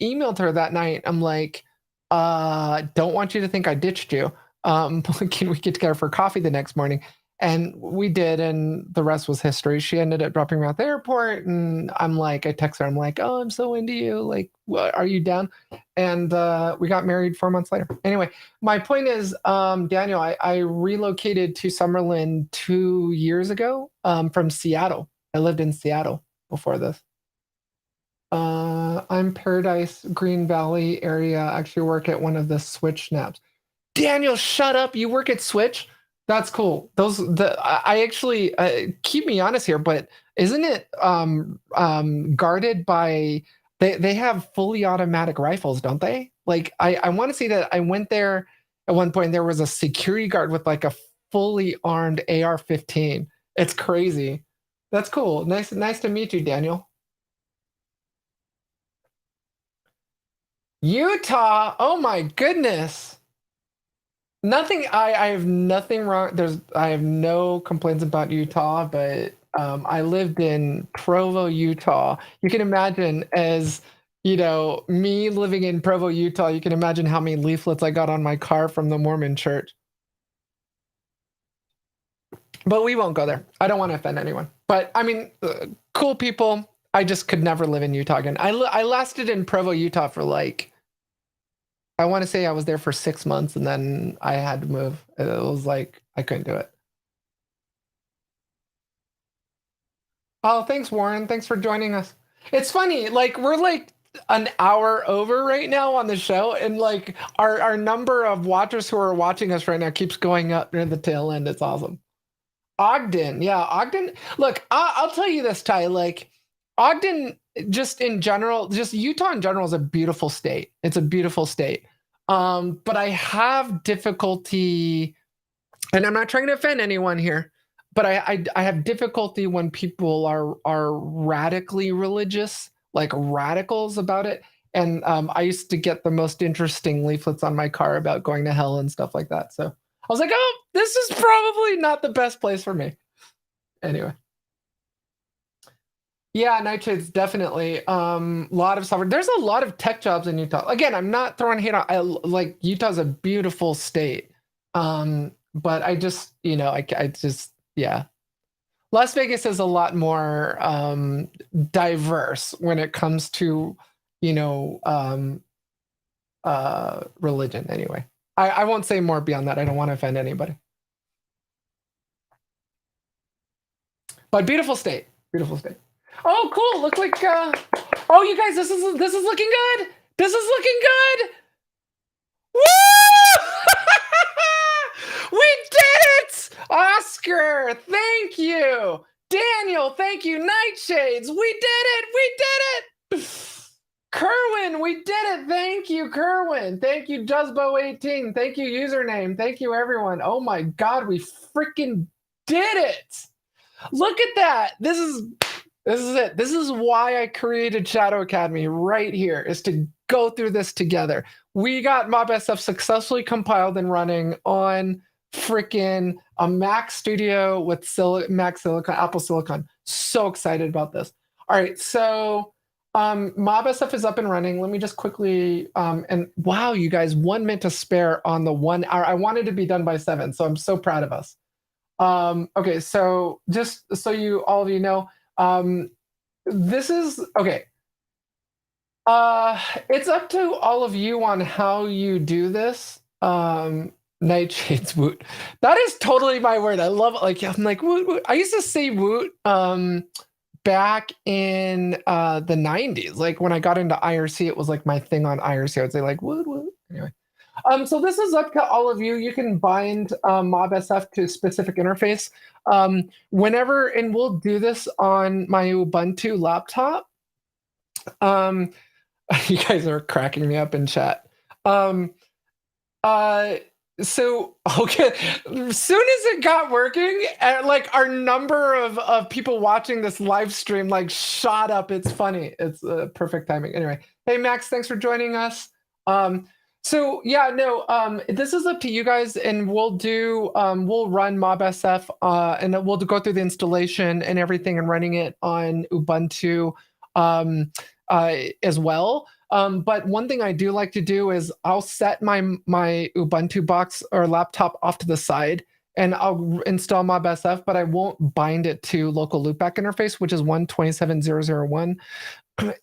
emailed her that night. I'm like, don't want you to think I ditched you. Can we get together for coffee the next morning? And we did, and the rest was history. She ended up dropping me off at the airport, and I text her. I'm like, oh, I'm so into you. Like, what, are you down? And we got married 4 months later. Anyway, my point is, Daniel, I relocated to Summerlin 2 years ago from Seattle. I lived in Seattle before this. I'm Paradise, Green Valley area. I actually work at one of the Switch snaps. Daniel, shut up. You work at Switch? That's cool. I actually keep me honest here, but isn't it guarded by they have fully automatic rifles, don't they? Like I want to say that I went there at one point and there was a security guard with like a fully armed AR-15. It's crazy. That's cool. Nice to meet you, Daniel. Utah. Oh my goodness. Nothing. I have nothing wrong. I have no complaints about Utah, but I lived in Provo, Utah. You can imagine, as you know, me living in Provo, Utah. You can imagine how many leaflets I got on my car from the Mormon Church. But we won't go there. I don't want to offend anyone. But I mean, cool people. I just could never live in Utah again. I lasted in Provo, Utah for like, I want to say I was there for 6 months and then I had to move. It was like, I couldn't do it. Oh, thanks, Warren. Thanks for joining us. It's funny, like we're like an hour over right now on the show, and like our number of watchers who are watching us right now keeps going up near the tail end. It's awesome. Ogden, yeah, Ogden. Look, I'll tell you this, Ty. Like Ogden, just in general, just Utah in general is a beautiful state. It's a beautiful state. But I have difficulty, and I'm not trying to offend anyone here, but I have difficulty when people are radically religious, like radicals about it. And I used to get the most interesting leaflets on my car about going to hell and stuff like that. So I was like, oh, this is probably not the best place for me. Anyway. Yeah, nightshades definitely. Lot of software. There's a lot of tech jobs in Utah. Again, I'm not throwing hate on. Like Utah's a beautiful state. But I just, I just, yeah. Las Vegas is a lot more diverse when it comes to, religion. Anyway, I won't say more beyond that. I don't want to offend anybody. But beautiful state. Beautiful state. Oh, cool. Look like oh, you guys, this is looking good. This is looking good. Woo! We did it! Oscar, thank you. Daniel, thank you. Nightshades, we did it. We did it. Kerwin, we did it. Thank you, Kerwin. Thank you, Juzbo18. Thank you, username. Thank you, everyone. Oh my God, we freaking did it. Look at that. This is it. This is why I created Shadow Academy right here, is to go through this together. We got MobSF successfully compiled and running on freaking a Mac Studio with Mac Silicon, Apple Silicon. So excited about this. All right, so MobSF is up and running. Let me just quickly, and wow, you guys, 1 minute to spare on the 1 hour. I wanted to be done by 7, so I'm so proud of us. Okay, so just so all of you know, this is okay. It's up to all of you on how you do this. Nightshades woot. That is totally my word. I love it. Like I'm like woot, woot. I used to say woot back in the 90s. Like when I got into IRC, it was like my thing on IRC. I would say like woot woot. Anyway. So this is up to all of you. You can bind MobSF to a specific interface whenever, and we'll do this on my Ubuntu laptop. You guys are cracking me up in chat. So okay, as soon as it got working, like our number of people watching this live stream like shot up. It's funny. It's perfect timing. Anyway, hey Max, thanks for joining us. Um, so yeah, no, this is up to you guys, and we'll run MobSF, and then we'll go through the installation and everything, and running it on Ubuntu as well. But one thing I do like to do is I'll set my Ubuntu box or laptop off to the side, and I'll install MobSF, but I won't bind it to local loopback interface, which is 127.0.0.1.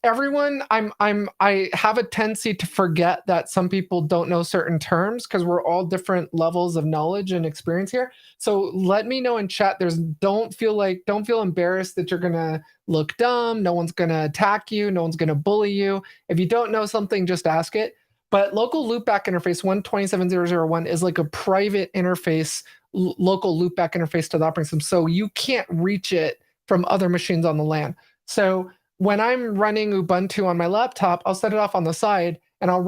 Everyone, I have a tendency to forget that some people don't know certain terms because we're all different levels of knowledge and experience here. So let me know in chat. Don't feel embarrassed that you're gonna look dumb. No one's gonna attack you. No one's gonna bully you. If you don't know something, just ask it. But local loopback interface 127.0.0.1 is like a private interface, local loopback interface to the operating system. So you can't reach it from other machines on the LAN. So when I'm running Ubuntu on my laptop, I'll set it off on the side, and I'll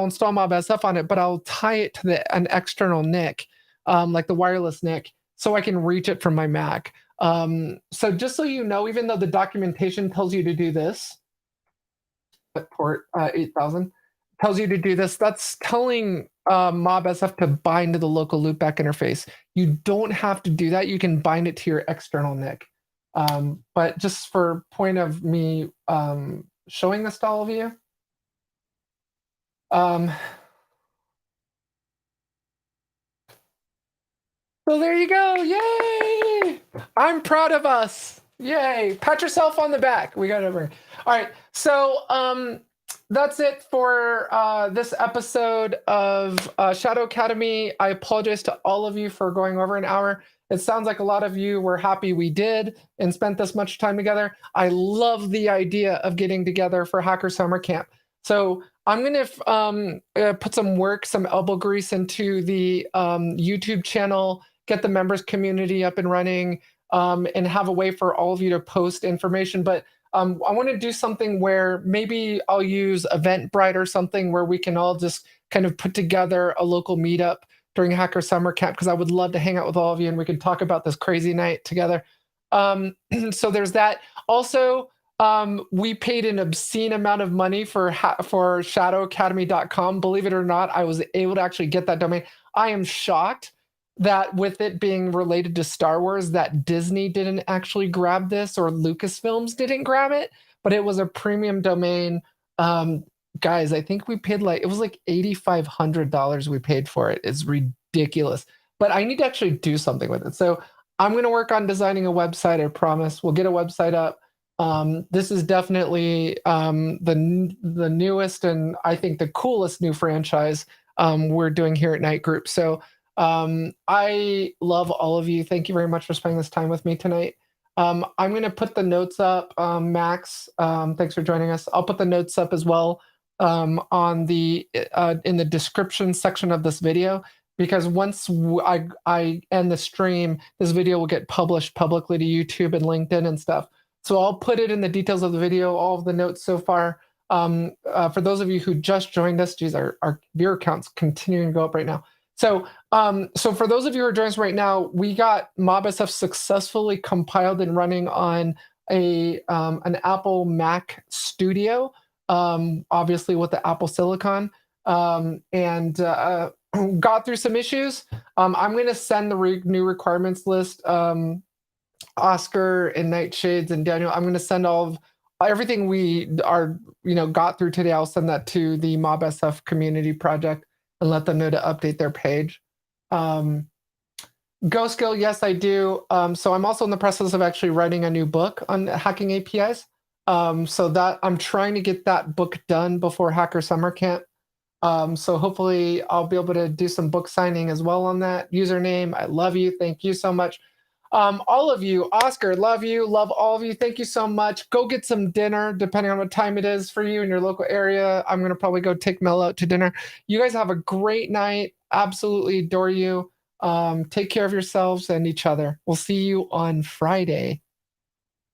install MobSF on it, but I'll tie it to an external NIC, like the wireless NIC, so I can reach it from my Mac. So just so you know, even though the documentation tells you to do this, at port 8000 tells you to do this, that's telling MobSF to bind to the local loopback interface. You don't have to do that. You can bind it to your external NIC. But just for point of me showing this to all of you, so there you go. Yay! I'm proud of us. Yay! Pat yourself on the back. We got it over. All right. So that's it for this episode of Shadow Academy. I apologize to all of you for going over an hour. It sounds like a lot of you were happy we did and spent this much time together. I love the idea of getting together for Hacker Summer Camp. So I'm going to put some elbow grease into the YouTube channel, get the members community up and running, and have a way for all of you to post information. But I want to do something where maybe I'll use Eventbrite or something where we can all just kind of put together a local meetup during Hacker Summer Camp, because I would love to hang out with all of you and we could talk about this crazy night together. So there's that. Also, we paid an obscene amount of money for shadowacademy.com. Believe it or not, I was able to actually get that domain. I am shocked that with it being related to Star Wars, that Disney didn't actually grab this, or Lucasfilms didn't grab it, but it was a premium domain. Guys, I think we paid it was like $8,500 we paid for it. It's ridiculous, but I need to actually do something with it. So I'm going to work on designing a website. I promise we'll get a website up. This is definitely the newest and I think the coolest new franchise we're doing here at Knight Group. So I love all of you. Thank you very much for spending this time with me tonight. I'm going to put the notes up. Max, thanks for joining us. I'll put the notes up as well on the in the description section of this video, because once I end the stream, this video will get published publicly to YouTube and LinkedIn and stuff. So I'll put it in the details of the video, all of the notes so far. For those of you who just joined us, geez, our viewer count's continuing to go up right now. So for those of you who are joining us right now, we got MobSF successfully compiled and running on an Apple Mac Studio, obviously with the Apple Silicon, and got through some issues. I'm going to send the new requirements list. Oscar and Nightshades and Daniel, I'm going to send all of everything we got through today. I'll send that to the MobSF community project and let them know to update their page. GoSkill, yes, I do. So I'm also in the process of actually writing a new book on hacking APIs. So that I'm trying to get that book done before Hacker Summer Camp. So hopefully I'll be able to do some book signing as well on that. Username, I love you. Thank you so much. All of you, Oscar, love you, love all of you. Thank you so much. Go get some dinner, depending on what time it is for you in your local area. I'm going to probably go take Mel out to dinner. You guys have a great night. Absolutely adore you. Take care of yourselves and each other. We'll see you on Friday.